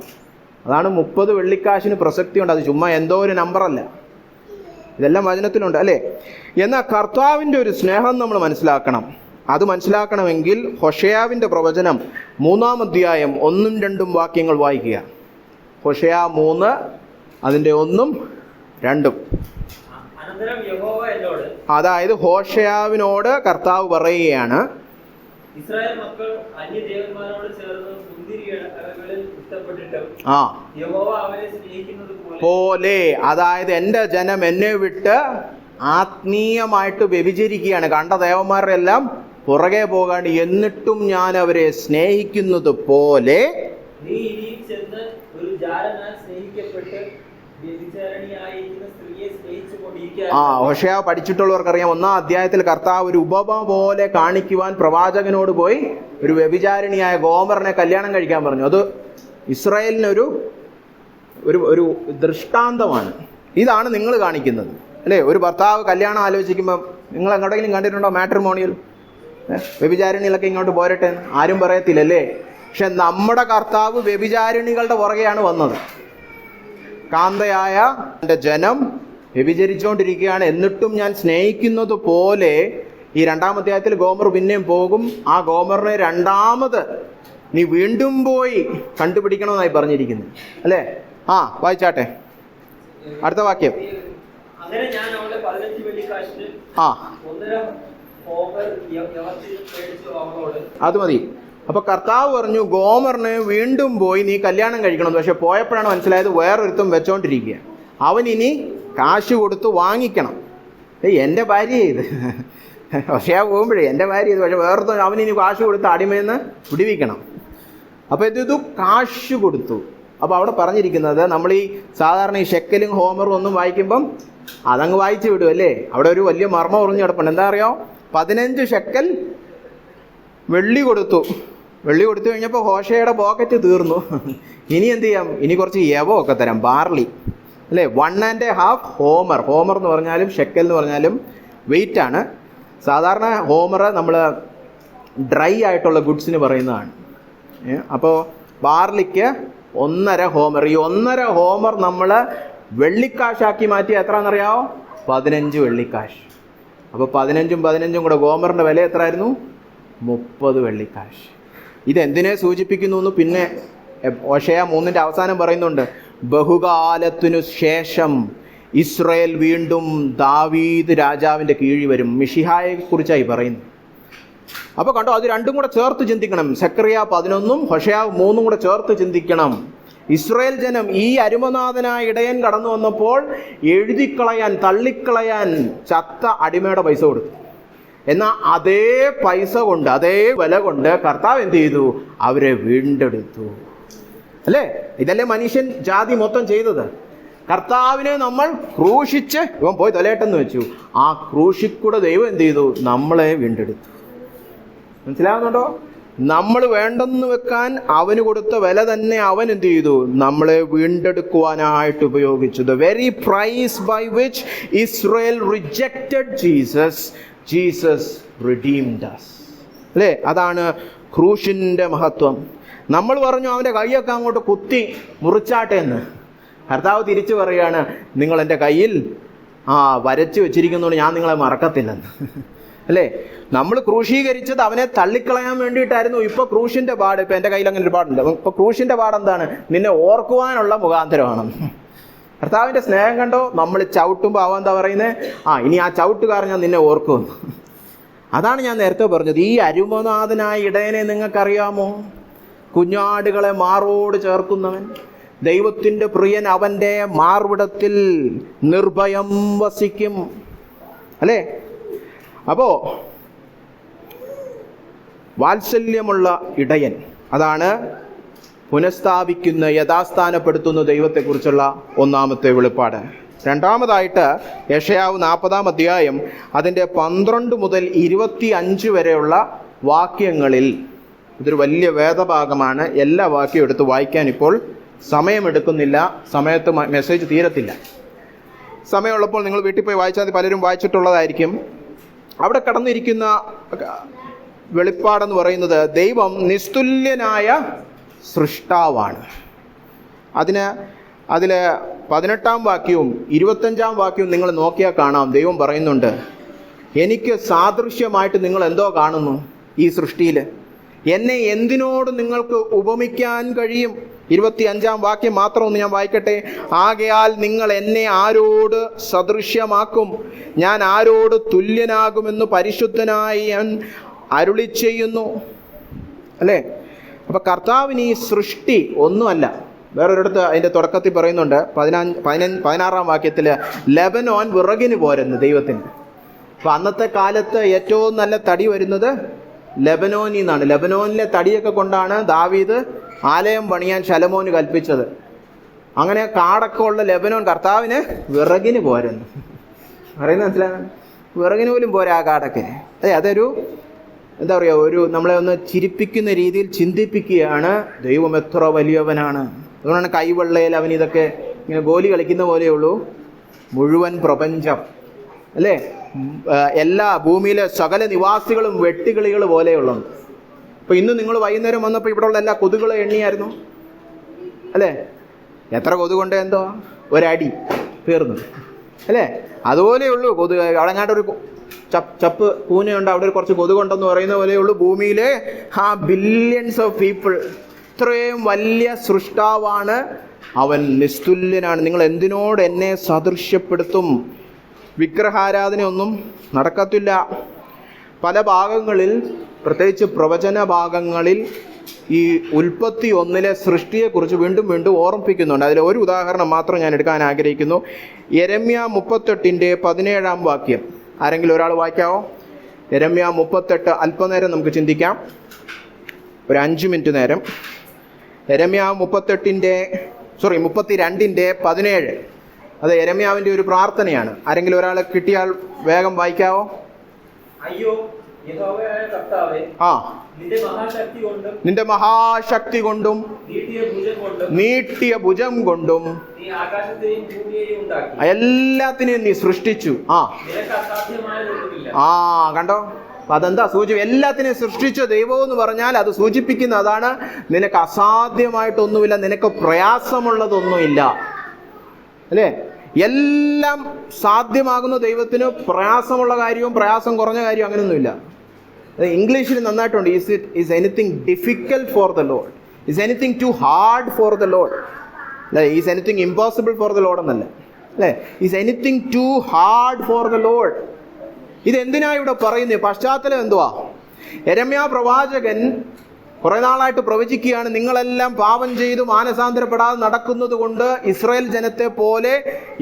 അതാണ് 30 വെള്ളിക്കാശിന് പ്രസക്തിയുണ്ട്. അത് ചുമ്മാ എന്തോ ഒരു നമ്പറല്ല, ഇതെല്ലാം വചനത്തിലുണ്ട് അല്ലേ? എന്നാൽ കർത്താവിൻ്റെ ഒരു സ്നേഹം നമ്മൾ മനസ്സിലാക്കണം. അത് മനസ്സിലാക്കണമെങ്കിൽ ഹോശേയാവിൻ്റെ പ്രവചനം 3-ാം അധ്യായം 1-2 വാക്യങ്ങൾ വായിക്കുക. ഹോശേയ 3 അതിൻ്റെ 1-2. അതായത് ഹോശേയാവിനോട് കർത്താവ് പറയുകയാണ്, ഇസ്രായേൽ മക്കൾ അന്യദേവന്മാരോട് ചേർന്ന് മുന്തിരികളിൽ ഇഷ്ടപ്പെട്ടിട്ടും യഹോവ അവരെ സ്നേഹിക്കുന്നത് പോലെ, അതായത് എൻ്റെ ജനം എന്നെ വിട്ട് ആത്മീയമായിട്ട് വ്യഭിചരിക്കുകയാണ്. കണ്ട ദേവന്മാരുടെ എല്ലാം പുറകെ പോകാണ്ട് എന്നിട്ടും ഞാൻ അവരെ സ്നേഹിക്കുന്നത് പോലെ നീ ഇനിയും ചെന്ന് ഒരു ജാരനാൽ സ്നേഹിക്കപ്പെട്ട് വ്യഭിചാരിണിയായിരിക്കുന്ന സ്ത്രീയെ സ്നേഹിച്ചുകൊണ്ടിരിക്കുക. ഹോശേയ പഠിച്ചിട്ടുള്ളവർക്കറിയാം, 1-ാം അധ്യായത്തിൽ കർത്താവ് ഒരു ഉപമ പോലെ കാണിക്കുവാൻ പ്രവാചകനോട് പോയി ഒരു വ്യഭിചാരിണിയായ ഗോമറിനെ കല്യാണം കഴിക്കാൻ പറഞ്ഞു. അത് ഇസ്രായേലിനൊരു ഒരു ദൃഷ്ടാന്തമാണ്. ഇതാണ് നിങ്ങൾ കാണിക്കുന്നത് അല്ലേ? ഒരു ഭർത്താവ് കല്യാണം ആലോചിക്കുമ്പോൾ നിങ്ങൾ എങ്ങോട്ടെങ്കിലും കണ്ടിട്ടുണ്ടോ മാട്രിമോണിയൽ? വ്യഭിചാരിണികളൊക്കെ ഇങ്ങോട്ട് പോരട്ടെ എന്ന് ആരും പറയത്തില്ലല്ലേ? പക്ഷെ നമ്മുടെ കർത്താവ് വ്യഭിചാരിണികളുടെ പുറകെയാണ് വന്നത്. കാന്തയായ എൻ്റെ ജനം വ്യഭിചരിച്ചുകൊണ്ടിരിക്കുകയാണ്, എന്നിട്ടും ഞാൻ സ്നേഹിക്കുന്നത് പോലെ. ഈ 2-ാം അധ്യായത്തിൽ ഗോമർ പിന്നെയും പോകും. ആ ഗോമറിനെ രണ്ടാമത് നീ വീണ്ടും പോയി കണ്ടുപിടിക്കണമെന്നായി പറഞ്ഞിരിക്കുന്നു അല്ലേ? വായിച്ചാട്ടെ അടുത്ത വാക്യം. അങ്ങനെ ഞാൻ അവളെ 15 വെള്ളിക്കാശിന് അത് മതി. അപ്പൊ കർത്താവ് പറഞ്ഞു ഗോമറിന് വീണ്ടും പോയി നീ കല്യാണം കഴിക്കണം. പക്ഷെ പോയപ്പോഴാണ് മനസ്സിലായത് വേറൊരുത്തും വെച്ചോണ്ടിരിക്കുക. അവൻ ഇനി കാശ് കൊടുത്ത് വാങ്ങിക്കണം. എൻ്റെ ഭാര്യ ഇത് പക്ഷേ പോകുമ്പോഴേ എൻ്റെ ഭാര്യ ഇത്, പക്ഷെ വേറൊരുത്തും അവനിനി കാശ് കൊടുത്ത് അടിമയെന്ന് വിടുവിക്കണം. അപ്പൊ ഇത് കാശ് കൊടുത്തു. അപ്പൊ അവിടെ പറഞ്ഞിരിക്കുന്നത്, നമ്മൾ ഈ സാധാരണ ഈ ഷെക്കലും ഹോമറും ഒന്നും വായിക്കുമ്പം അതങ്ങ് വായിച്ചു വിടും അല്ലേ? അവിടെ ഒരു വലിയ മർമ്മം ഉറിഞ്ഞു കിടപ്പുണ്ട്. എന്താ അറിയോ? 15 ഷെക്കൽ വെള്ളി കൊടുത്തു. വെള്ളി കൊടുത്തു കഴിഞ്ഞപ്പോൾ ഹോശയുടെ പോക്കറ്റ് തീർന്നു. ഇനി എന്ത് ചെയ്യാം? ഇനി കുറച്ച് യവമൊക്കെ തരാം, ബാർലി അല്ലേ? 1.5 ഹോമർ. ഹോമർ എന്ന് പറഞ്ഞാലും ഷെക്കൽ എന്ന് പറഞ്ഞാലും വെയിറ്റ് ആണ്. സാധാരണ ഹോമർ നമ്മൾ ഡ്രൈ ആയിട്ടുള്ള ഗുഡ്സിന് പറയുന്നതാണ്. അപ്പോൾ ബാർലിക്ക് 1.5 ഹോമർ. ഈ 1.5 ഹോമർ നമ്മൾ വെള്ളിക്കാശാക്കി മാറ്റി എത്രയാണെന്നറിയാമോ? 15 വെള്ളിക്കാശ്. അപ്പോൾ 15 കൂടെ ഗോമറിൻ്റെ വില എത്രയായിരുന്നു? 30 വെള്ളിക്കാശ്. ഇതെന്തിനെ സൂചിപ്പിക്കുന്നു എന്ന് പിന്നെ ഹോശേയ 3-ന്റെ അവസാനം പറയുന്നുണ്ട്. ബഹുകാലത്തിനു ശേഷം ഇസ്രായേൽ വീണ്ടും ദാവീദ് രാജാവിൻ്റെ കീഴിൽ വരും. മിശിഹായെ കുറിച്ചായി പറയുന്നു. അപ്പോൾ കണ്ടോ, അത് രണ്ടും കൂടെ ചേർത്ത് ചിന്തിക്കണം. സെക്കറിയ 11-ഉം ഹോശേയ 3-ഉം കൂടെ ചേർത്ത് ചിന്തിക്കണം. ഇസ്രായേൽ ജനം ഈ അരുമനാഥനായ ഇടയൻ കടന്നു വന്നപ്പോൾ എഴുതിക്കളയാൻ, തള്ളിക്കളയാൻ ചത്ത അടിമയുടെ പൈസ കൊടുത്തു. എന്നാൽ അതേ പൈസ കൊണ്ട്, അതേ വില കൊണ്ട് കർത്താവ് എന്ത് ചെയ്തു? അവരെ വീണ്ടെടുത്തു അല്ലേ? ഇതല്ലേ മനുഷ്യൻ ജാതി മൊത്തം ചെയ്തത്. കർത്താവിനെ നമ്മൾ ക്രൂശിച്ച് ഇവൻ പോയി തൊലയട്ടെന്ന് വെച്ചു. ആ ക്രൂശിക്കൂടെ ദൈവം എന്ത് ചെയ്തു? നമ്മളെ വീണ്ടെടുത്തു. മനസ്സിലാവുന്നുണ്ടോ? നമ്മൾ വേണ്ടെന്ന് വെക്കാൻ അവന് കൊടുത്ത വില തന്നെ അവൻ എന്ത് ചെയ്തു? നമ്മളെ വീണ്ടെടുക്കുവാനായിട്ട് ഉപയോഗിച്ചു. The very price by which Israel rejected Jesus redeemed us. അല്ലേ? അതാണ് ക്രൂശിൻ്റെ മഹത്വം. നമ്മൾ പറഞ്ഞു അവൻ്റെ കൈയൊക്കെ അങ്ങോട്ട് കുത്തി മുറിച്ചാട്ടെ എന്ന്. കർത്താവ് തിരിച്ചു പറയുകയാണ്, നിങ്ങൾ എൻ്റെ കയ്യിൽ വരച്ചു വെച്ചിരിക്കുന്നതുകൊണ്ട് ഞാൻ നിങ്ങളെ മറക്കത്തില്ലെന്ന്. അല്ലേ? നമ്മൾ ക്രൂശീകരിച്ചത് അവനെ തള്ളിക്കളയാൻ വേണ്ടിയിട്ടായിരുന്നു. ഇപ്പൊ ക്രൂശിന്റെ പാട്, ഇപ്പൊ എൻ്റെ കയ്യിൽ അങ്ങനെ ഒരു പാടുണ്ട്. ഇപ്പൊ ക്രൂശിന്റെ പാടെന്താണ്? നിന്നെ ഓർക്കുവാനുള്ള മുഖാന്തരമാണ്. കർത്താവിന്റെ സ്നേഹം കണ്ടോ? നമ്മൾ ചവിട്ടുമ്പോൾ അവൻ എന്താ പറയുന്നത്? ഇനി ആ ചവിട്ടുകാരൻ ഞാൻ നിന്നെ ഓർക്കുമെന്ന്. അതാണ് ഞാൻ നേരത്തെ പറഞ്ഞത്. ഈ അരുമനാഥനായ ഇടയനെ നിങ്ങൾക്കറിയാമോ? കുഞ്ഞാടുകളെ മാറോട് ചേർക്കുന്നവൻ, ദൈവത്തിൻ്റെ പ്രിയൻ അവൻ്റെ മാർവിടത്തിൽ നിർഭയം വസിക്കും അല്ലേ? അപ്പോ വാത്സല്യമുള്ള ഇടയൻ, അതാണ് പുനഃസ്ഥാപിക്കുന്ന, യഥാസ്ഥാനപ്പെടുത്തുന്ന ദൈവത്തെക്കുറിച്ചുള്ള ഒന്നാമത്തെ വെളിപ്പാട്. രണ്ടാമതായിട്ട് യെശയ്യാവ് 40-ാം അധ്യായം അതിൻ്റെ 12 മുതൽ 25 വരെയുള്ള വാക്യങ്ങളിൽ, ഇതൊരു വലിയ വേദഭാഗമാണ്, എല്ലാ വാക്യവും എടുത്ത് വായിക്കാൻ ഇപ്പോൾ സമയമെടുക്കുന്നില്ല, സമയത്ത് മെസ്സേജ് തീരത്തില്ല. സമയമുള്ളപ്പോൾ നിങ്ങൾ വീട്ടിൽ പോയി വായിച്ചാൽ മതി, പലരും വായിച്ചിട്ടുള്ളതായിരിക്കും. അവിടെ കടന്നിരിക്കുന്ന വെളിപ്പാടെന്ന് പറയുന്നത് ദൈവം നിസ്തുല്യനായ സൃഷ്ടാവാണ്. അതിൽ 18-ാം വാക്യവും 25-ാം വാക്യവും നിങ്ങൾ നോക്കിയാൽ കാണാം, ദൈവം പറയുന്നുണ്ട്, എനിക്ക് സാദൃശ്യമായിട്ട് നിങ്ങൾ എന്തോ കാണുന്നു ഈ സൃഷ്ടിയിൽ, എന്നെ എന്തിനോട് നിങ്ങൾക്ക് ഉപമിക്കാൻ കഴിയും? 25-ാം വാക്യം മാത്രം ഒന്ന് ഞാൻ വായിക്കട്ടെ. ആകയാൽ നിങ്ങൾ എന്നെ ആരോട് സദൃശ്യമാക്കും? ഞാൻ ആരോട് തുല്യനാകുമെന്ന് പരിശുദ്ധനായി ഞാൻ അരുളി ചെയ്യുന്നു. അല്ലേ? അപ്പൊ കർത്താവിന് ഈ സൃഷ്ടി ഒന്നുമല്ല. വേറൊരിടത്ത് അതിൻ്റെ തുടക്കത്തിൽ പറയുന്നുണ്ട്, 16-ാം വാക്യത്തിൽ, ലെബനോൻ വിറകിന് പോരെന്ന് ദൈവത്തിന്. അപ്പൊ അന്നത്തെ കാലത്ത് ഏറ്റവും നല്ല തടി വരുന്നത് ലെബനോനിൽ നിന്നാണ്. ലെബനോനിലെ തടിയൊക്കെ കൊണ്ടാണ് ദാവീദ് ആലയം പണിയാൻ ശലോമോന് കൽപ്പിച്ചത്. അങ്ങനെ കാടൊക്കെ ഉള്ള ലെബനോൻ കർത്താവിന് വിറകിന് പോരെന്ന് പറയുന്നത് മനസ്സിലാകും. വിറകിന് പോലും പോരാ ആ കാടൊക്കെ. അതൊരു എന്താ പറയുക, നമ്മളെ ഒന്ന് ചിരിപ്പിക്കുന്ന രീതിയിൽ ചിന്തിപ്പിക്കുകയാണ്, ദൈവം എത്ര വലിയവനാണ്. അതുകൊണ്ടാണ് കൈവെള്ളയിൽ അവൻ ഇതൊക്കെ ഇങ്ങനെ ഗോലി കളിക്കുന്ന പോലെയുള്ളൂ. മുഴുവൻ പ്രപഞ്ചം, അല്ലേ, എല്ലാ ഭൂമിയിലെ സകല നിവാസികളും വെട്ടുകിളികൾ പോലെയുള്ളൂ. അപ്പോൾ ഇന്ന് നിങ്ങൾ വൈകുന്നേരം വന്നപ്പോൾ ഇവിടെയുള്ള എല്ലാ കൊതുകുകളെ എണ്ണിയായിരുന്നു, അല്ലേ? എത്ര കൊതുകൊണ്ട് എന്തോ ഒരടി തീർന്നു, അല്ലേ? അതുപോലെയുള്ളൂ കൊതുക്. അവിടെ അങ്ങാട്ടൊരു ചപ്പ് പൂനയുണ്ട്, അവിടെ ഒരു കുറച്ച് കൊതുകുണ്ടെന്ന് പറയുന്ന പോലെയുള്ളൂ ഭൂമിയിലെ ആ ബില്യൺസ് ഓഫ് പീപ്പിൾ. ഇത്രയും വലിയ സൃഷ്ടാവാണ് അവൻ, നിസ്തുല്യനാണ്. നിങ്ങൾ എന്തിനോട് എന്നെ സദൃശ്യപ്പെടുത്തും? വിഗ്രഹാരാധനയൊന്നും നടക്കത്തില്ല. പല ഭാഗങ്ങളിൽ, പ്രത്യേകിച്ച് പ്രവചന ഭാഗങ്ങളിൽ, ഈ ഉൽപ്പത്തി 1-ലെ സൃഷ്ടിയെക്കുറിച്ച് വീണ്ടും വീണ്ടും ഓർമ്മിപ്പിക്കുന്നുണ്ട്. അതിൽ ഒരു ഉദാഹരണം മാത്രം ഞാൻ എടുക്കാൻ ആഗ്രഹിക്കുന്നു. യെരമ്യാ 38-ന്റെ 17-ാം വാക്യം ആരെങ്കിലും ഒരാൾ വായിക്കാവോ? യെരമ്യാ 38, അല്പനേരം നമുക്ക് ചിന്തിക്കാം, ഒരു 5 മിനിറ്റ് നേരം. യെരമ്യാ 32-ന്റെ 17. അത് യെരമ്യാവിൻ്റെ ഒരു പ്രാർത്ഥനയാണ്. ആരെങ്കിലും ഒരാൾ കിട്ടിയാൽ വേഗം വായിക്കാവോ? അയ്യോ യഹോവയായ കർത്താവേ, നിന്റെ മഹാശക്തി കൊണ്ടും നീട്ടിയ ഭുജം കൊണ്ടും നീ ആകാശത്തെയും ഭൂമിയെയും ഉണ്ടാക്കി, എല്ലാത്തിനെയും നീ സൃഷ്ടിച്ചു. നിനക്ക് അസാധ്യമായതൊന്നുമില്ല. കണ്ടോ? അതെന്താ സൂചി? എല്ലാത്തിനെയും സൃഷ്ടിച്ച ദൈവം എന്ന് പറഞ്ഞാൽ അത് സൂചിപ്പിക്കുന്ന അതാണ്, നിനക്ക് അസാധ്യമായിട്ടൊന്നുമില്ല, നിനക്ക് പ്രയാസമുള്ളതൊന്നുമില്ല, അല്ലേ? എല്ലാം സാധ്യമാകുന്ന ദൈവത്തിന് പ്രയാസമുള്ള കാര്യവും പ്രയാസം കുറഞ്ഞ കാര്യവും അങ്ങനെയൊന്നുമില്ല. ഇംഗ്ലീഷിൽ നന്നായിട്ടുണ്ട്, is anything difficult for the lord, is anything too hard for the lord, അല്ലേ? Is anything impossible for the lord എന്നല്ല, അല്ലേ? Is anything too hard for the lord. ഇതെന്തിനാ ഇവിടെ പറയുന്നത്? പശ്ചാത്തലം എന്തുവാ? യെരമ്യാ പ്രവാചകൻ കുറെ നാളായിട്ട് പ്രവചിക്കുകയാണ്, നിങ്ങളെല്ലാം പാപം ചെയ്തു മാനസാന്തരപ്പെടാതെ നടക്കുന്നത് കൊണ്ട് ഇസ്രായേൽ ജനത്തെ പോലെ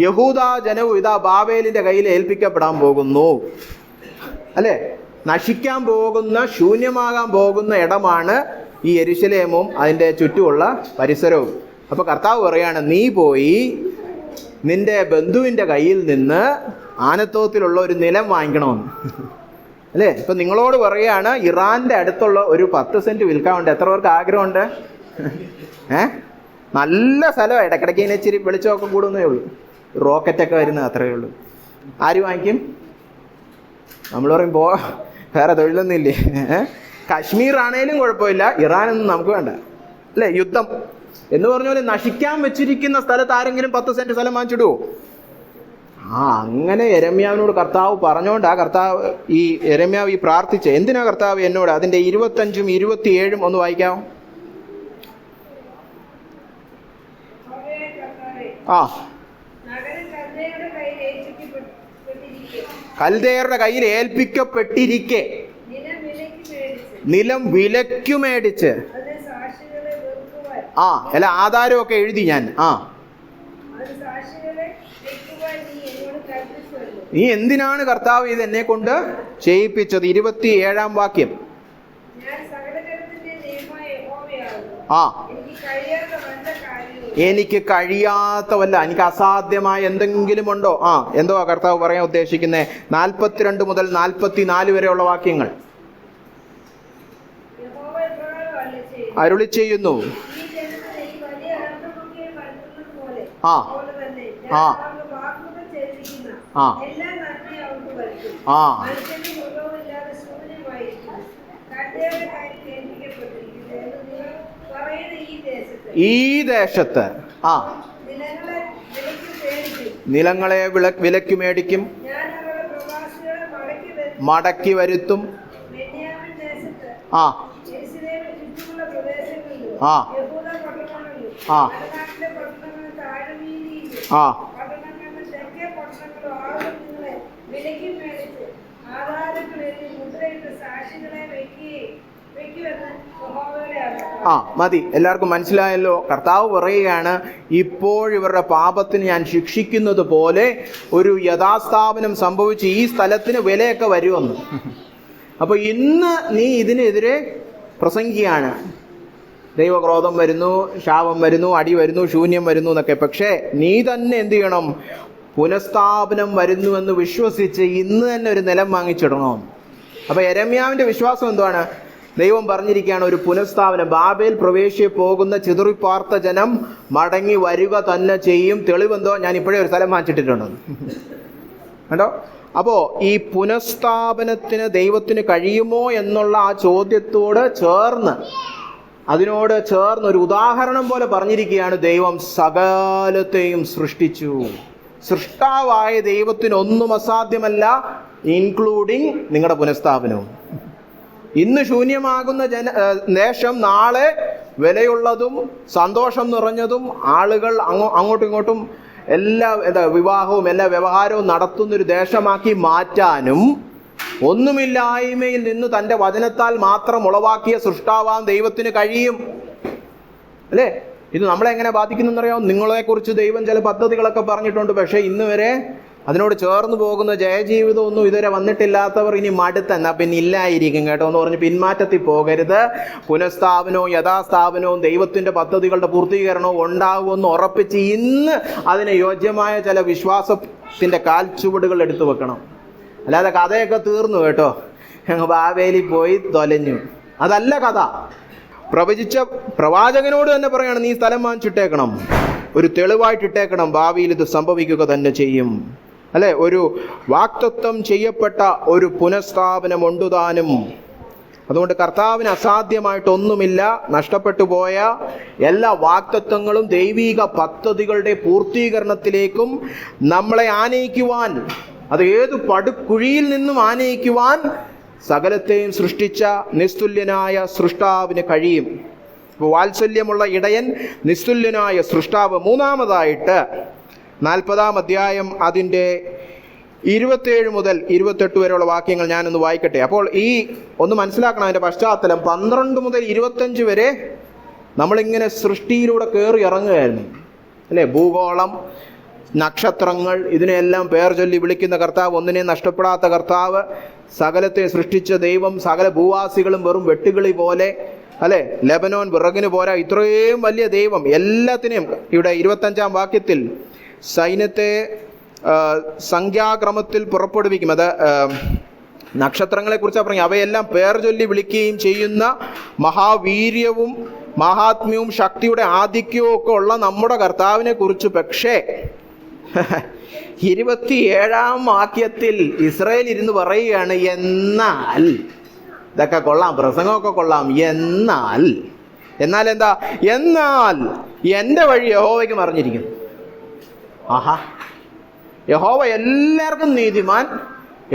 യഹൂദ ജനവും ഇതാ ബാബേലിന്റെ കയ്യിൽ ഏൽപ്പിക്കപ്പെടാൻ പോകുന്നു, അല്ലേ? നശിക്കാൻ പോകുന്ന, ശൂന്യമാകാൻ പോകുന്ന ഇടമാണ് ഈ യെരുശലേമും അതിൻ്റെ ചുറ്റുമുള്ള പരിസരവും. അപ്പൊ കർത്താവ് പറയാണ്, നീ പോയി നിന്റെ ബന്ധുവിൻ്റെ കയ്യിൽ നിന്ന് ആനത്തോത്തിലുള്ള ഒരു നിലം വാങ്ങിക്കണമെന്ന്, അല്ലേ? ഇപ്പൊ നിങ്ങളോട് പറയാണ്, ഇറാന്റെ അടുത്തുള്ള ഒരു 10 സെന്റ് വിൽക്കാറുണ്ട്. എത്ര പേർക്ക് ആഗ്രഹമുണ്ട്? നല്ല സ്ഥലമാണ്, ഇടയ്ക്കിടയ്ക്ക് ഇങ്ങനെ ഇച്ചിരി വെളിച്ചമൊക്കെ കൂടുന്നേ ഉള്ളൂ, റോക്കറ്റൊക്കെ വരുന്നത് അത്രയേ ഉള്ളൂ. ആര് വാങ്ങിക്കും? നമ്മൾ പറയും വേറെ തൊഴിലൊന്നും ഇല്ലേ? കശ്മീർ ആണേലും കുഴപ്പമില്ല, ഇറാനൊന്നും നമുക്ക് വേണ്ട, അല്ലേ? യുദ്ധം എന്ന് പറഞ്ഞ പോലെ നശിക്കാൻ വെച്ചിരിക്കുന്ന സ്ഥലത്ത് ആരെങ്കിലും 10 സെന്റ് സ്ഥലം വാങ്ങിച്ചിടുവോ? അങ്ങനെ യെരമ്യാവിനോട് കർത്താവ് പറഞ്ഞോണ്ട് ഈ യെരമ്യാവ് ഈ പ്രാർത്ഥിച്ച എന്തിനാ കർത്താവ് എന്നോട്? അതിന്റെ 25-ഉം 27-ഉം ഒന്ന് വായിക്കാമോ? കൽദയരുടെ കയ്യിൽ ഏൽപ്പിക്കപ്പെട്ടിരിക്കെ, നിലം വിലയ്ക്കു മേടിച്ച്, അല്ല ആധാരമൊക്കെ എഴുതി ഞാൻ. നീ എന്തിനാണ് കർത്താവ് ഇത് എന്നെ കൊണ്ട് ചെയ്യിപ്പിച്ചത്? 27-ാം വാക്യം. ആ, എനിക്ക് കഴിയാത്ത വല്ല, എനിക്ക് അസാധ്യമായ എന്തെങ്കിലും ഉണ്ടോ? ആ, എന്തോ കർത്താവ് പറയാൻ ഉദ്ദേശിക്കുന്നത്? 42 മുതൽ 44 വരെയുള്ള വാക്യങ്ങൾ. അരുളി ചെയ്യുന്നു. ആ ആ ആ ആ ഈ ദേശത്ത് ആ നിലങ്ങളെ വിലയ്ക്ക് മേടിക്കും, മടക്കി വരുത്തും. ആ ആ ആ ആ ആ മതി, എല്ലാവർക്കും മനസ്സിലായല്ലോ. കർത്താവ് പറയുകയാണ്, ഇപ്പോഴിവരുടെ പാപത്തിന് ഞാൻ ശിക്ഷിക്കുന്നത് പോലെ ഒരു യഥാസ്ഥാപനം സംഭവിച്ച് ഈ സ്ഥലത്തിന് വിലയൊക്കെ വരുമെന്ന്. അപ്പൊ ഇന്ന് നീ ഇതിനെതിരെ പ്രസംഗിക്കുകയാണ്. ദൈവക്രോധം വരുന്നു, ശാപം വരുന്നു, അടി വരുന്നു, ശൂന്യം വരുന്നു എന്നൊക്കെ. പക്ഷേ നീ തന്നെ എന്ത് ചെയ്യണം? പുനഃസ്ഥാപനം വരുന്നുവെന്ന് വിശ്വസിച്ച് ഇന്ന് തന്നെ ഒരു നിലം വാങ്ങിച്ചിടണം. അപ്പൊ യെരമ്യാവിന്റെ വിശ്വാസം എന്താണ്? ദൈവം പറഞ്ഞിരിക്കുകയാണ്, ഒരു പുനഃസ്ഥാപനം, ബാബേൽ പ്രവേശിച്ച് പോകുന്ന ചിതറിപ്പാർത്ത ജനം മടങ്ങി വരിക തന്നെ ചെയ്യും. തെളിവെന്തോ? ഞാൻ ഇപ്പോഴേ ഒരു സ്ഥലം വാങ്ങിച്ചിട്ടിട്ടുണ്ട് കേട്ടോ. അപ്പോ ഈ പുനഃസ്ഥാപനത്തിന് ദൈവത്തിന് കഴിയുമോ എന്നുള്ള ആ ചോദ്യത്തോട് ചേർന്ന്, അതിനോട് ചേർന്ന് ഒരു ഉദാഹരണം പോലെ പറഞ്ഞിരിക്കുകയാണ്, ദൈവം സകലത്തെയും സൃഷ്ടിച്ചു. സൃഷ്ടാവായ ദൈവത്തിന് ഒന്നും അസാധ്യമല്ല, ഇൻക്ലൂഡിങ് നിങ്ങളുടെ പുനഃസ്ഥാപനവും. ഇന്ന് ശൂന്യമാകുന്ന ദേശം നാളെ വിലയുള്ളതും സന്തോഷം നിറഞ്ഞതും ആളുകൾ അങ്ങോട്ടും ഇങ്ങോട്ടും എല്ലാ വിവാഹവും എല്ലാ വ്യവഹാരവും നടത്തുന്നൊരു ദേശമാക്കി മാറ്റാനും ഒന്നുമില്ലായ്മയിൽ നിന്ന് തൻ്റെ വചനത്താൽ മാത്രം ഉളവാക്കിയ സൃഷ്ടാവാൻ ദൈവത്തിന് കഴിയും. അല്ലേ? ഇത് നമ്മളെ എങ്ങനെ ബാധിക്കുന്നറിയാം? നിങ്ങളെക്കുറിച്ച് ദൈവം ചില പദ്ധതികളൊക്കെ പറഞ്ഞിട്ടുണ്ട്. പക്ഷേ ഇന്ന് വരെ അതിനോട് ചേർന്ന് പോകുന്ന ജയജീവിതമൊന്നും ഇതുവരെ വന്നിട്ടില്ലാത്തവർ ഇനി മടുത്തെന്നാ പിന്നെ ഇല്ലായിരിക്കും കേട്ടോ എന്ന് പറഞ്ഞ് പിന്മാറ്റത്തിൽ പോകരുത്. പുനഃസ്ഥാപനവും യഥാസ്ഥാപനവും ദൈവത്തിന്റെ പദ്ധതികളുടെ പൂർത്തീകരണവും ഉണ്ടാകുമെന്ന് ഉറപ്പിച്ച് ഇന്ന് അതിന് യോജ്യമായ ചില വിശ്വാസത്തിന്റെ കാൽച്ചുവടുകൾ എടുത്തു വെക്കണം. അല്ലാതെ കഥയൊക്കെ തീർന്നു കേട്ടോ, ഞങ്ങൾ ബാബേലിൽ പോയി തൊലഞ്ഞു, അതല്ല കഥ. പ്രവചിച്ച പ്രവാചകനോട് തന്നെ പറയണം, നീ സ്ഥലം വാങ്ങിച്ചിട്ടേക്കണം, ഒരു തെളിവായിട്ടിട്ടേക്കണം, ഭാവിയിൽ ഇത് സംഭവിക്കുക തന്നെ ചെയ്യും. അല്ലെ? ഒരു വാക്തത്വം ചെയ്യപ്പെട്ട ഒരു പുനഃസ്ഥാപനം ഉണ്ടുതാനും. അതുകൊണ്ട് കർത്താവിന് അസാധ്യമായിട്ടൊന്നുമില്ല. നഷ്ടപ്പെട്ടു പോയ എല്ലാ വാക്തത്വങ്ങളും ദൈവിക പദ്ധതികളുടെ പൂർത്തീകരണത്തിലേക്കും നമ്മളെ ആനയിക്കുവാൻ, അത് ഏത് പടുകുഴിയിൽ നിന്നും ആനയിക്കുവാൻ സകലത്തെയും സൃഷ്ടിച്ച നിസ്തുല്യനായ സൃഷ്ടാവിന് കഴിയും. വാത്സല്യമുള്ള ഇടയൻ, നിസ്തുല്യനായ സൃഷ്ടാവ്. മൂന്നാമതായിട്ട് 40-ാം അധ്യായം അതിൻ്റെ 27 മുതൽ 28 വരെയുള്ള വാക്യങ്ങൾ ഞാനൊന്ന് വായിക്കട്ടെ. അപ്പോൾ ഈ ഒന്ന് മനസ്സിലാക്കണം അതിൻ്റെ പശ്ചാത്തലം. 12 മുതൽ 25 വരെ നമ്മളിങ്ങനെ സൃഷ്ടിയിലൂടെ കയറി ഇറങ്ങുകയായിരുന്നു അല്ലേ? ഭൂഗോളം, നക്ഷത്രങ്ങൾ, ഇതിനെല്ലാം പേർ ചൊല്ലി വിളിക്കുന്ന കർത്താവ്, ഒന്നിനെയും നഷ്ടപ്പെടാത്ത കർത്താവ്, സകലത്തെ സൃഷ്ടിച്ച ദൈവം, സകല ഭൂവാസികളും വെറും വെട്ടുകിളി പോലെ അല്ലെ, ലെബനോൻ വിറകിന് പോരാ, ഇത്രയും വലിയ ദൈവം എല്ലാത്തിനെയും ഇവിടെ 25-ാം വാക്യത്തിൽ സൈന്യത്തെ സംഖ്യാക്രമത്തിൽ പുറപ്പെടുവിക്കും. അത് നക്ഷത്രങ്ങളെ കുറിച്ചാണ് പറഞ്ഞത്. അവയെല്ലാം പേർ ചൊല്ലി വിളിക്കുകയും ചെയ്യുന്ന മഹാവീര്യവും മഹാത്മ്യവും ശക്തിയുടെ ആധിക്യവും ഒക്കെ ഉള്ള നമ്മുടെ കർത്താവിനെ കുറിച്ച്. പക്ഷേ 27-ാം വാക്യത്തിൽ ഇസ്രായേൽ ഇരുന്ന് പറയുകയാണ്, എന്നാൽ ഇതൊക്കെ കൊള്ളാം, പ്രസംഗമൊക്കെ കൊള്ളാം, എന്നാൽ എന്താ? എന്നാൽ എൻ്റെ വഴി യഹോവയ്ക്ക് മറിഞ്ഞിരിക്കുന്നു. ആഹാ, യഹോവ എല്ലാവർക്കും നീതിമാൻ,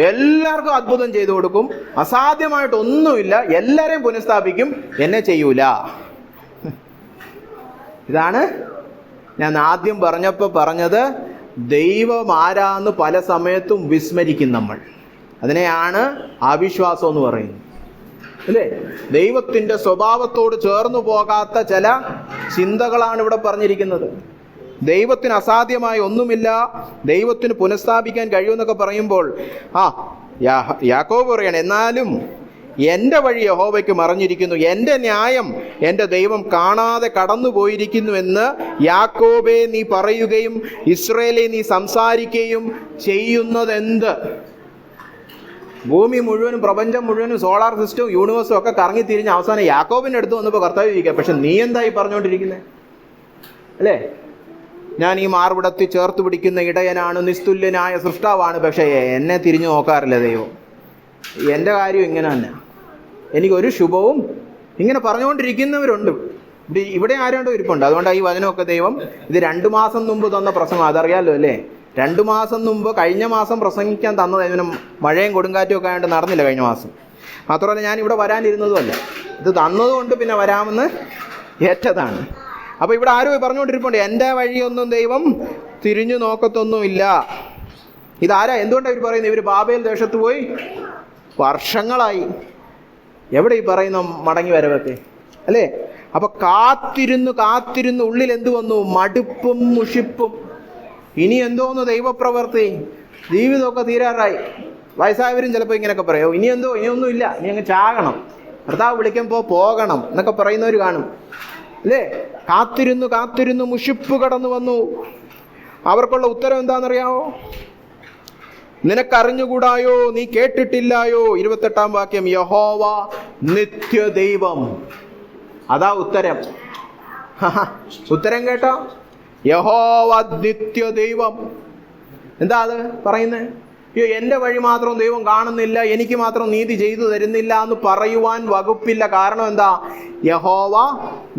എല്ലാവർക്കും അത്ഭുതം ചെയ്തു കൊടുക്കും, അസാധ്യമായിട്ടൊന്നുമില്ല, എല്ലാവരെയും പുനഃസ്ഥാപിക്കും, എന്നെ ചെയ്യൂല. ഇതാണ് ഞാൻ ആദ്യം പറഞ്ഞത്. ദൈവം ആരാന്ന് പല സമയത്തും വിസ്മരിക്കും നമ്മൾ. അതിനെയാണ് അവിശ്വാസം എന്ന് പറയുന്നത് അല്ലേ? ദൈവത്തിന്റെ സ്വഭാവത്തോട് ചേർന്നു പോകാത്ത ചില ചിന്തകളാണ് ഇവിടെ പറഞ്ഞിരിക്കുന്നത്. ദൈവത്തിന് അസാധ്യമായ ഒന്നുമില്ല, ദൈവത്തിന് പുനഃസ്ഥാപിക്കാൻ കഴിയുമെന്നൊക്കെ പറയുമ്പോൾ യാക്കോബ് പറയാണ്, എന്നാലും എൻ്റെ വഴി യഹോവയ്ക്ക് മറഞ്ഞിരിക്കുന്നു, എൻ്റെ ന്യായം എൻ്റെ ദൈവം കാണാതെ കടന്നു പോയിരിക്കുന്നുവെന്ന് യാക്കോബേ നീ പറയുകയും ഇസ്രായേലേ നീ സംസാരിക്കുകയും ചെയ്യുന്നതെന്ത്? ഭൂമി മുഴുവനും പ്രപഞ്ചം മുഴുവനും സോളാർ സിസ്റ്റവും യൂണിവേഴ്സും ഒക്കെ കറങ്ങി തിരിഞ്ഞ് അവസാനം യാക്കോബിൻ്റെ അടുത്ത് വന്നപ്പോൾ കർത്താവ് ഇരിക്കുക, പക്ഷെ നീ എന്തായി പറഞ്ഞുകൊണ്ടിരിക്കുന്നത്? അല്ലേ? ഞാൻ ഈ മാർവിടത്തിൽ ചേർത്ത് പിടിക്കുന്ന ഇടയനാണ്, നിസ്തുല്യനായ സൃഷ്ടാവാണ്, പക്ഷേ എന്നെ തിരിഞ്ഞു നോക്കാറില്ല ദൈവം. എൻ്റെ കാര്യം ഇങ്ങനെ തന്നെ, എനിക്കൊരു ശുഭവും ഇങ്ങനെ പറഞ്ഞുകൊണ്ടിരിക്കുന്നവരുണ്ട്. ഇവിടെ ആരാണ്ടോ ഇരിപ്പുണ്ട്. അതുകൊണ്ടാണ് ഈ വചനമൊക്കെ ദൈവം ഇത് 2 മാസം മുമ്പ് തന്ന പ്രസംഗം, അതറിയാമല്ലോ അല്ലേ? 2 മാസം മുമ്പ് കഴിഞ്ഞ മാസം പ്രസംഗിക്കാൻ തന്നത് ഇതിനും മഴയും കൊടുങ്കാറ്റും ഒക്കെ ആയതുകൊണ്ട് നടന്നില്ല കഴിഞ്ഞ മാസം. മാത്രമല്ല ഞാൻ ഇവിടെ വരാനിരുന്നതുമല്ല, ഇത് തന്നതുകൊണ്ട് പിന്നെ വരാമെന്ന് ഏറ്റതാണ്. അപ്പോൾ ഇവിടെ ആരും പറഞ്ഞുകൊണ്ടിരിപ്പുണ്ട് എൻ്റെ വഴിയൊന്നും ദൈവം തിരിഞ്ഞു നോക്കത്തൊന്നുമില്ല. ഇതാരാ? എന്തുകൊണ്ടാണ് ഇവർ പറയുന്നത്? ഇവർ ബാബേൽ ദേശത്ത് പോയി വർഷങ്ങളായി. എവിടെ ഈ പറയുന്ന മടങ്ങി വരവൊക്കെ, അല്ലേ? അപ്പൊ കാത്തിരുന്ന് ഉള്ളിൽ എന്തു വന്നു? മടുപ്പും മുഷിപ്പും. ഇനി എന്തോന്ന് ദൈവപ്രവൃത്തി, ജീവിതമൊക്കെ തീരാറായി. വയസ്സായവരും ചിലപ്പോൾ ഇങ്ങനെയൊക്കെ പറയും, ഇനിയൊന്നും ഇല്ല, ഇനി അങ്ങ് ചാകണം, ഭർത്താവ് വിളിക്കുമ്പോൾ പോകണം എന്നൊക്കെ പറയുന്നവർ കാണും, അല്ലേ? കാത്തിരുന്ന് മുഷിപ്പ് കടന്നു വന്നു. അവർക്കുള്ള ഉത്തരം എന്താണെന്നറിയാമോ? നിനക്കറിഞ്ഞുകൂടായോ, നീ കേട്ടിട്ടില്ലായോ? 28-ാം വാക്യം, യഹോവ നിത്യദൈവം. അതാ ഉത്തരം. ഉത്തരം കേട്ടോ? യഹോവ നിത്യദൈവം. എന്താ അത് പറയുന്നത്? അയ്യോ, എൻ്റെ വഴി മാത്രം ദൈവം കാണുന്നില്ല, എനിക്ക് മാത്രം നീതി ചെയ്തു തരുന്നില്ല എന്ന് പറയുവാൻ വകുപ്പില്ല. കാരണം എന്താ? യഹോവ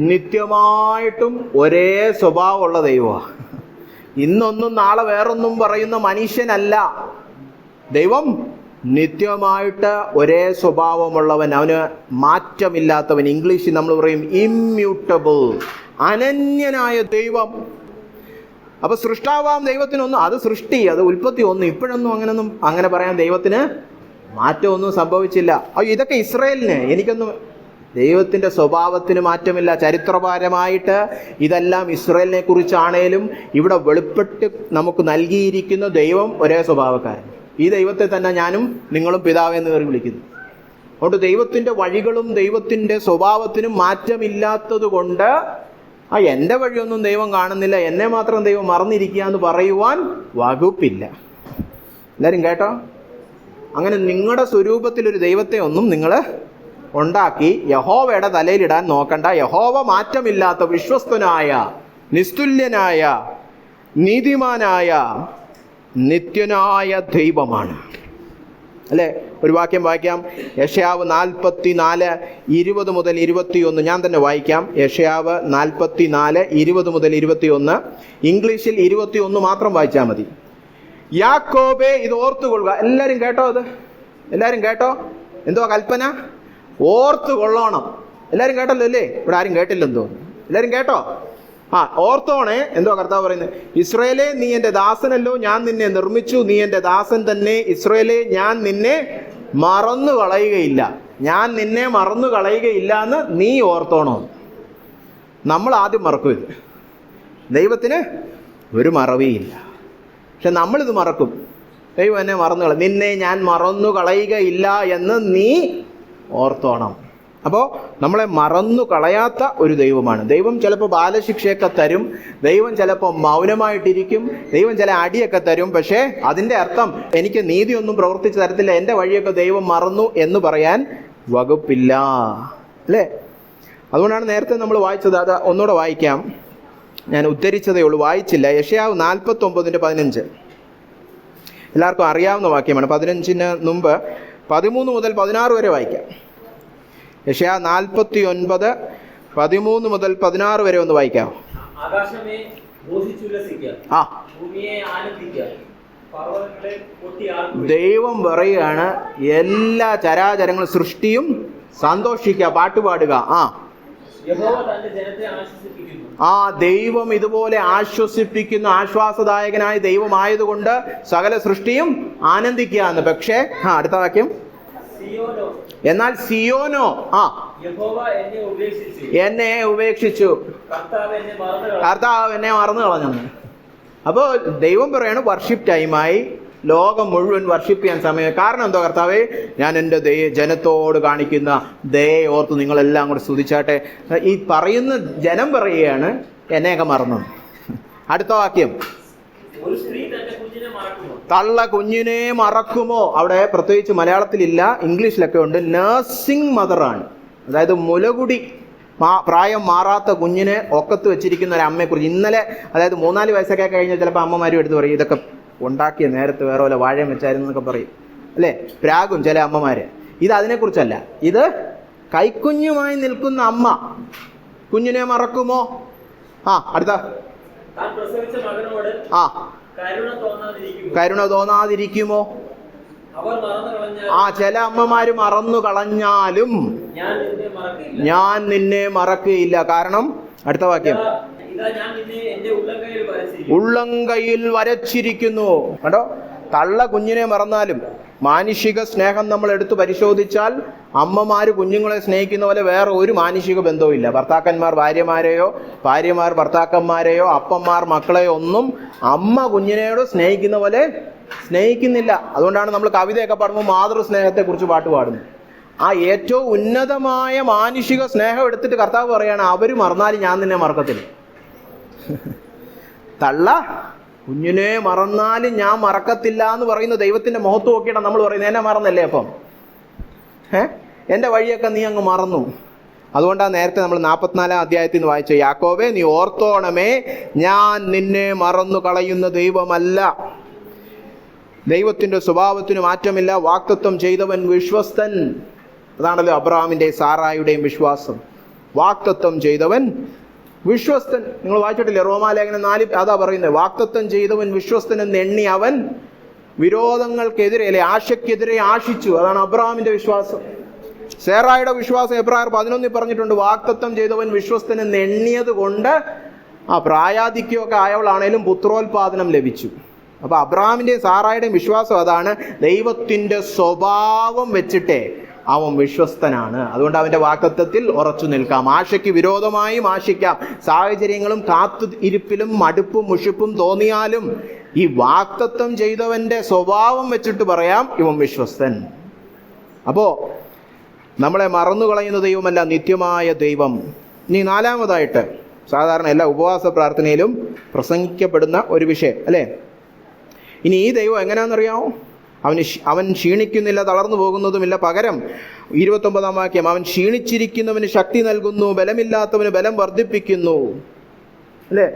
നിത്യമായിട്ടും ഒരേ സ്വഭാവമുള്ള ദൈവമാണ്. ഇന്നൊന്നും നാളെ വേറൊന്നും പറയുന്ന മനുഷ്യനല്ല ദൈവം. നിത്യമായിട്ട് ഒരേ സ്വഭാവമുള്ളവൻ, അവന് മാറ്റമില്ലാത്തവൻ. ഇംഗ്ലീഷിൽ നമ്മൾ പറയും ഇമ്മ്യൂട്ടബിൾ, അനന്യനായ ദൈവം. അപ്പൊ സൃഷ്ടാവാം ദൈവത്തിനൊന്നും, അത് സൃഷ്ടി, അത് ഉൽപ്പത്തി ഒന്നും, ഇപ്പോഴൊന്നും അങ്ങനെ പറയാൻ ദൈവത്തിന് മാറ്റമൊന്നും സംഭവിച്ചില്ല. അയ്യോ, ഇതൊക്കെ ഇസ്രായേലിന്, എനിക്കൊന്നും. ദൈവത്തിൻ്റെ സ്വഭാവത്തിന് മാറ്റമില്ല. ചരിത്രപരമായിട്ട് ഇതെല്ലാം ഇസ്രായേലിനെ കുറിച്ചാണേലും ഇവിടെ വെളിപ്പെട്ട് നമുക്ക് നൽകിയിരിക്കുന്ന ദൈവം ഒരേ സ്വഭാവക്കാരൻ. ഈ ദൈവത്തെ തന്നെ ഞാനും നിങ്ങളും പിതാവെന്ന് കയറി വിളിക്കുന്നു. അതുകൊണ്ട് ദൈവത്തിൻ്റെ വഴികളും ദൈവത്തിൻ്റെ സ്വഭാവത്തിനും മാറ്റമില്ലാത്തത് കൊണ്ട് എൻ്റെ വഴിയൊന്നും ദൈവം കാണുന്നില്ല, എന്നെ മാത്രം ദൈവം മറന്നിരിക്കുക എന്ന് പറയുവാൻ വകുപ്പില്ല. എല്ലാവരും കേട്ടോ? അങ്ങനെ നിങ്ങളുടെ സ്വരൂപത്തിലൊരു ദൈവത്തെ ഒന്നും നിങ്ങൾ ഉണ്ടാക്കി യഹോവയുടെ തലയിലിടാൻ നോക്കണ്ട. യഹോവ മാറ്റമില്ലാത്ത വിശ്വസ്തനായ, നിസ്തുല്യനായ, നീതിമാനായ, നിത്യനായ ദൈവമാണ്. അല്ലേ? ഒരു വാക്യം വായിക്കാം. യെശയ്യാവ് 44:20 മുതൽ 21. ഞാൻ തന്നെ വായിക്കാം. യെശയ്യാവ് 44:20 മുതൽ 21. ഇംഗ്ലീഷിൽ 21 മാത്രം വായിച്ചാൽ മതി. യാക്കോബേ, ഇത് ഓർത്തുകൊള്ളുക. എല്ലാവരും കേട്ടോ? എല്ലാവരും കേട്ടോ? എന്തോ കൽപ്പന? ഓർത്തുകൊള്ളണം. എല്ലാവരും കേട്ടല്ലോ അല്ലേ? ഇവിടെ ആരും കേട്ടില്ലെന്ന് തോന്നുന്നു. എല്ലാവരും കേട്ടോ? ഓർത്തോണേ. എന്തോ കർത്താവ് പറയുന്നത്? ഇസ്രായേലേ, നീ എൻ്റെ ദാസനല്ലോ, ഞാൻ നിന്നെ നിർമ്മിച്ചു, നീ എൻ്റെ ദാസൻ തന്നെ. ഇസ്രായേലേ, ഞാൻ നിന്നെ മറന്നു കളയുകയില്ല, ഞാൻ നിന്നെ മറന്നു കളയുകയില്ല എന്ന് നീ ഓർത്തോണോ. നമ്മൾ ആദ്യം മറക്കും. ഇത് ദൈവത്തിന് ഒരു മറവിയില്ല, പക്ഷെ നമ്മളിത് മറക്കും. ദൈവം എന്നെ മറന്നു നിന്നെ ഞാൻ മറന്നു കളയുകയില്ല എന്ന് നീ ഓർത്തോണം. അപ്പോൾ നമ്മളെ മറന്നു കളയാത്ത ഒരു ദൈവമാണ് ദൈവം. ചിലപ്പോൾ ബാലശിക്ഷയൊക്കെ തരും, ദൈവം ചിലപ്പോൾ മൗനമായിട്ടിരിക്കും, ദൈവം ചില അടിയൊക്കെ തരും. പക്ഷേ അതിൻ്റെ അർത്ഥം എനിക്ക് നീതിയൊന്നും പ്രവർത്തിച്ച് തരത്തില്ല, എൻ്റെ വഴിയൊക്കെ ദൈവം മറന്നു എന്ന് പറയാൻ വകുപ്പില്ല, അല്ലേ? അതുകൊണ്ടാണ് നേരത്തെ നമ്മൾ വായിച്ചത്. അത് ഒന്നുകൂടെ വായിക്കാം. ഞാൻ ഉദ്ധരിച്ചതേ ഉള്ളൂ, വായിച്ചില്ല. യെശയ്യാവ് 49:15. എല്ലാവർക്കും അറിയാവുന്ന വാക്യമാണ്. 15 മുമ്പ് 13 മുതൽ 16 വരെ വായിക്കാം. യെശയ്യാവ് 49:13 മുതൽ 16 വരെ ഒന്ന് വായിക്കാം. ആകാശമേ ഘോഷിച്ചുല്ലസിക്കുക, ഭൂമിയെ ആനന്ദിക്കുക, പർവ്വതങ്ങളെ കൊട്ടി ആർക്കുക. ദൈവം പറയുകയാണ്, എല്ലാ ചരാചരങ്ങളും സൃഷ്ടിയും സന്തോഷിക്കുക, പാട്ടുപാടുക. യഹോവ തന്റെ ജനത്തെ ആശ്വസിപ്പിക്കുന്നു. ദൈവം ഇതുപോലെ ആശ്വസിപ്പിക്കുന്ന ആശ്വാസദായകനായ ദൈവമായതുകൊണ്ട് സകല സൃഷ്ടിയും ആനന്ദിക്കുക എന്ന്. പക്ഷേ അടുത്ത വാക്യം, എന്നാൽ സിയോനോ എന്നെ ഉപേക്ഷിച്ചു, കർത്താവ് എന്നെ മറന്നു കളഞ്ഞു. അപ്പോൾ ദൈവം പറയാണ്, വർഷിപ്പ് ടൈമായി, ലോകം മുഴുവൻ വർഷിപ്പ് ചെയ്യാൻ സമയം. കാരണം എന്തോ കർത്താവേ, ഞാൻ എൻ്റെ ജനത്തോട് കാണിക്കുന്ന ദയെ ഓർത്ത് നിങ്ങളെല്ലാം കൂടെ സ്തുതിച്ചാട്ടെ. ഈ പറയുന്ന ജനം പറയുകയാണ് എന്നെയൊക്കെ മറന്നു. അടുത്ത വാക്യം, ഒരു സ്ത്രീ തന്റെ കുഞ്ഞിനെ മറക്കുമോ? തള്ള കുഞ്ഞിനെ മറക്കുമോ? അവിടെ പ്രത്യേകിച്ച് മലയാളത്തിലില്ല, ഇംഗ്ലീഷിലൊക്കെ ഉണ്ട്. നഴ്സിംഗ് മദറാണ്. അതായത് മുലകുടി പ്രായം മാറാത്ത കുഞ്ഞിനെ ഒക്കത്ത് വെച്ചിരിക്കുന്ന ഒരു അമ്മയെക്കുറിച്ച്. ഇന്നലെ അതായത് 3-4 വയസ്സൊക്കെ കഴിഞ്ഞാൽ ചിലപ്പോൾ അമ്മമാരും എടുത്ത് പറയും, ഇതൊക്കെ ഉണ്ടാക്കിയ നേരത്തെ വേറെ പോലെ വാഴയും വെച്ചായിരുന്നു എന്നൊക്കെ പറയും അല്ലേ, പ്രാഗും ചില അമ്മമാര്. ഇത് അതിനെക്കുറിച്ചല്ല, ഇത് കൈക്കുഞ്ഞുമായി നിൽക്കുന്ന അമ്മ കുഞ്ഞിനെ മറക്കുമോ? അടുത്ത, താൻ പ്രസവിച്ച മകനോട് കരുണ തോന്നാതിരിക്കുമോ? അവർ മറന്നു കളഞ്ഞാൽ ചില അമ്മമാര് മറന്നു കളഞ്ഞാലും ഞാൻ നിന്നെ മറക്കുകയില്ല. കാരണം അടുത്ത വാക്യം, ഇതാ ഞാൻ നിന്നെ എന്റെ ഉള്ളംകൈയിൽ വരച്ചിരിക്കുന്നു. കണ്ടോ, തള്ള കുഞ്ഞിനെ മറന്നാലും മാനുഷിക സ്നേഹം നമ്മൾ എടുത്ത് പരിശോധിച്ചാൽ അമ്മമാര് കുഞ്ഞുങ്ങളെ സ്നേഹിക്കുന്ന പോലെ വേറെ ഒരു മാനുഷിക ബന്ധവും ഇല്ല. ഭർത്താക്കന്മാർ ഭാര്യമാരെയോ, ഭാര്യമാർ ഭർത്താക്കന്മാരെയോ, അപ്പന്മാർ മക്കളെയോ ഒന്നും അമ്മ കുഞ്ഞിനെയോട് സ്നേഹിക്കുന്ന പോലെ സ്നേഹിക്കുന്നില്ല. അതുകൊണ്ടാണ് നമ്മൾ കവിതയൊക്കെ പാടുമ്പോൾ മാതൃസ്നേഹത്തെ കുറിച്ച് പാട്ട് പാടുന്നത്. ആ ഏറ്റവും ഉന്നതമായ മാനുഷിക സ്നേഹം എടുത്തിട്ട് കർത്താവ് പറയാണ്, അവര് മറന്നാലും ഞാൻ നിന്നെ മറക്കത്തില്ല. തള്ള കുഞ്ഞിനെ മറന്നാലും ഞാൻ മറക്കത്തില്ല എന്ന് പറയുന്ന ദൈവത്തിന്റെ മുഖത്ത് നോക്കിയിട്ടാണ് നമ്മൾ പറയുന്നത്. എന്നെ മറന്നല്ലേ അപ്പം? എന്റെ വഴിയൊക്കെ നീ അങ്ങ് മറന്നു. അതുകൊണ്ടാണ് നേരത്തെ നമ്മൾ 44-ാം അധ്യായത്തിൽ നിന്ന് വായിച്ച, യാക്കോബേ നീ ഓർത്തോണമേ, ഞാൻ നിന്നെ മറന്നു കളയുന്ന ദൈവമല്ല. ദൈവത്തിന്റെ സ്വഭാവത്തിന് മാറ്റമില്ല. വാഗ്ദത്തം ചെയ്തവൻ വിശ്വസ്തൻ. അതാണല്ലോ അബ്രഹാമിന്റെ സാറായുടെയും വിശ്വാസം. വാഗ്ദത്തം ചെയ്തവൻ വിശ്വസ്തൻ. നിങ്ങൾ വായിച്ചിട്ടില്ലേ റോമാലേഖനം 4? അതാ പറയുന്നത്, വാഗ്ദത്തം ചെയ്തവൻ വിശ്വസ്തൻ എന്ന് എണ്ണി അവൻ വിരോധങ്ങൾക്കെതിരെ അല്ലെ ആശയ്ക്കെതിരെ ആശിച്ചു. അതാണ് അബ്രഹാമിന്റെ വിശ്വാസം. സേറായുടെ വിശ്വാസം എബ്രായർ 11 പറഞ്ഞിട്ടുണ്ട്, വാഗ്ദത്തം ചെയ്തവൻ വിശ്വസ്തൻ എന്ന് എണ്ണിയത് കൊണ്ട് പ്രായാധിക്യമൊക്കെ ആയവളാണേലും പുത്രോത്പാദനം ലഭിച്ചു. അപ്പൊ അബ്രഹാമിന്റെയും സാറായുടെയും വിശ്വാസം അതാണ്, ദൈവത്തിന്റെ സ്വഭാവം വെച്ചിട്ടേ അവൻ വിശ്വസ്തനാണ്. അതുകൊണ്ട് അവന്റെ വാഗ്ദത്തത്തിൽ ഉറച്ചു നിൽക്കാം. ആശയ്ക്ക് വിരോധമായും ആശിക്കാം. സാഹചര്യങ്ങളും കാത്തു ഇരിപ്പിലും മടുപ്പും മുഷിപ്പും തോന്നിയാലും ഈ വാഗ്ദത്തം ചെയ്തവന്റെ സ്വഭാവം വെച്ചിട്ട് പറയാം, ഇവൻ വിശ്വസ്തൻ. അപ്പോ നമ്മളെ മറന്നു കളയുന്ന ദൈവമല്ല, നിത്യമായ ദൈവം. ഇനി 4-മതായിട്ട് സാധാരണ എല്ലാ ഉപവാസ പ്രാർത്ഥനയിലും പ്രസംഗിക്കപ്പെടുന്ന ഒരു വിഷയം അല്ലേ. ഇനി ഈ ദൈവം എങ്ങനെയാണെന്നറിയാമോ? അവൻ ക്ഷീണിക്കുന്നില്ല, തളർന്നു പോകുന്നതുമില്ല. പകരം 29-ാം വാക്യം, അവൻ ക്ഷീണിച്ചിരിക്കുന്നവന് ശക്തി നൽകുന്നു, ബലമില്ലാത്തവന് ബലം വർദ്ധിപ്പിക്കുന്നു. അല്ലേ?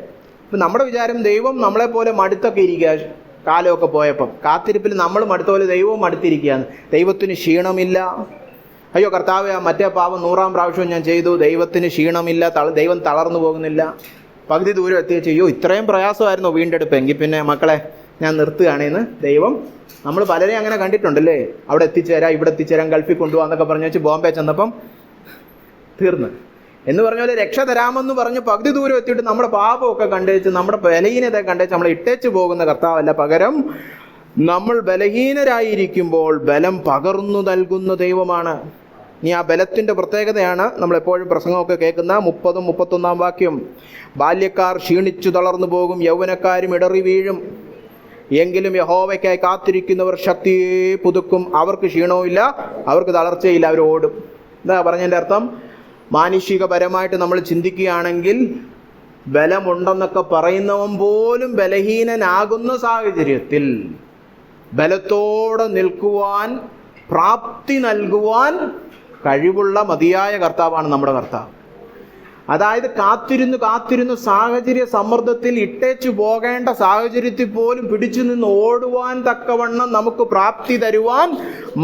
ഇപ്പം നമ്മുടെ വിചാരം ദൈവം നമ്മളെ പോലെ മടുത്തൊക്കെ ഇരിക്കുക. കാലമൊക്കെ പോയപ്പം കാത്തിരിപ്പിൽ നമ്മൾ മടുത്ത പോലെ ദൈവവും മടുത്തിരിക്കുകയാണ്. ദൈവത്തിന് ക്ഷീണമില്ല. അയ്യോ കർത്താവേ, മറ്റേ പാപം 100-ാം പ്രാവശ്യവും ഞാൻ ചെയ്തു, ദൈവത്തിന് ക്ഷീണമില്ല, ദൈവം തളർന്നു പോകുന്നില്ല. പകുതി ദൂരം എത്തിയ അയ്യോ ഇത്രയും പ്രയാസമായിരുന്നോ വീണ്ടെടുപ്പ്, എങ്കിൽ പിന്നെ മക്കളെ ഞാൻ നിർത്തുകയാണെന്ന് ദൈവം. നമ്മൾ പലരെയും അങ്ങനെ കണ്ടിട്ടുണ്ടല്ലേ, അവിടെ എത്തിച്ചേരാം, ഇവിടെ എത്തിച്ചേരാം, ഗൾഫിൽ കൊണ്ടുപോകാന്നൊക്കെ പറഞ്ഞു വെച്ച് ബോംബെ ചെന്നപ്പം തീർന്ന് എന്ന് പറഞ്ഞ പോലെ രക്ഷ തരാമെന്ന് പറഞ്ഞ് പകുതി ദൂരം എത്തിയിട്ട് നമ്മുടെ പാപമൊക്കെ കണ്ടേച്ച് നമ്മുടെ ബലഹീനത കണ്ടേച്ച് നമ്മളെ ഇട്ടേച്ച് പോകുന്ന കർത്താവല്ല. പകരം നമ്മൾ ബലഹീനരായിരിക്കുമ്പോൾ ബലം പകർന്നു നൽകുന്ന ദൈവമാണ്. ഇനി ആ ബലത്തിന്റെ പ്രത്യേകതയാണ് നമ്മളെപ്പോഴും പ്രസംഗമൊക്കെ കേൾക്കുന്ന 30-ഉം 31-ാം വാക്യം. ബാല്യക്കാർ ക്ഷീണിച്ചു തളർന്നു പോകും, യൗവനക്കാരും ഇടറി വീഴും. എങ്കിലും യഹോവയ്ക്കായി കാത്തിരിക്കുന്നവർ ശക്തിയെ പുതുക്കും. അവർക്ക് ക്ഷീണവുമില്ല, അവർക്ക് തളർച്ചയില്ല, അവർ ഓടും. എന്താ പറഞ്ഞതിൻ്റെ അർത്ഥം? മാനുഷികപരമായിട്ട് നമ്മൾ ചിന്തിക്കുകയാണെങ്കിൽ ബലമുണ്ടെന്നൊക്കെ പറയുന്നവൻ പോലും ബലഹീനനാകുന്ന സാഹചര്യത്തിൽ ബലത്തോടെ നിൽക്കുവാൻ, പ്രാപ്തി നൽകുവാൻ കഴിവുള്ള മതിയായ കർത്താവാണ് നമ്മുടെ കർത്താവ്. അതായത് കാത്തിരുന്ന് സാഹചര്യ സമ്മർദ്ദത്തിൽ ഇട്ടേച്ചു പോകേണ്ട സാഹചര്യത്തിൽ പോലും പിടിച്ചു നിന്ന് ഓടുവാൻ തക്കവണ്ണം നമുക്ക് പ്രാപ്തി തരുവാൻ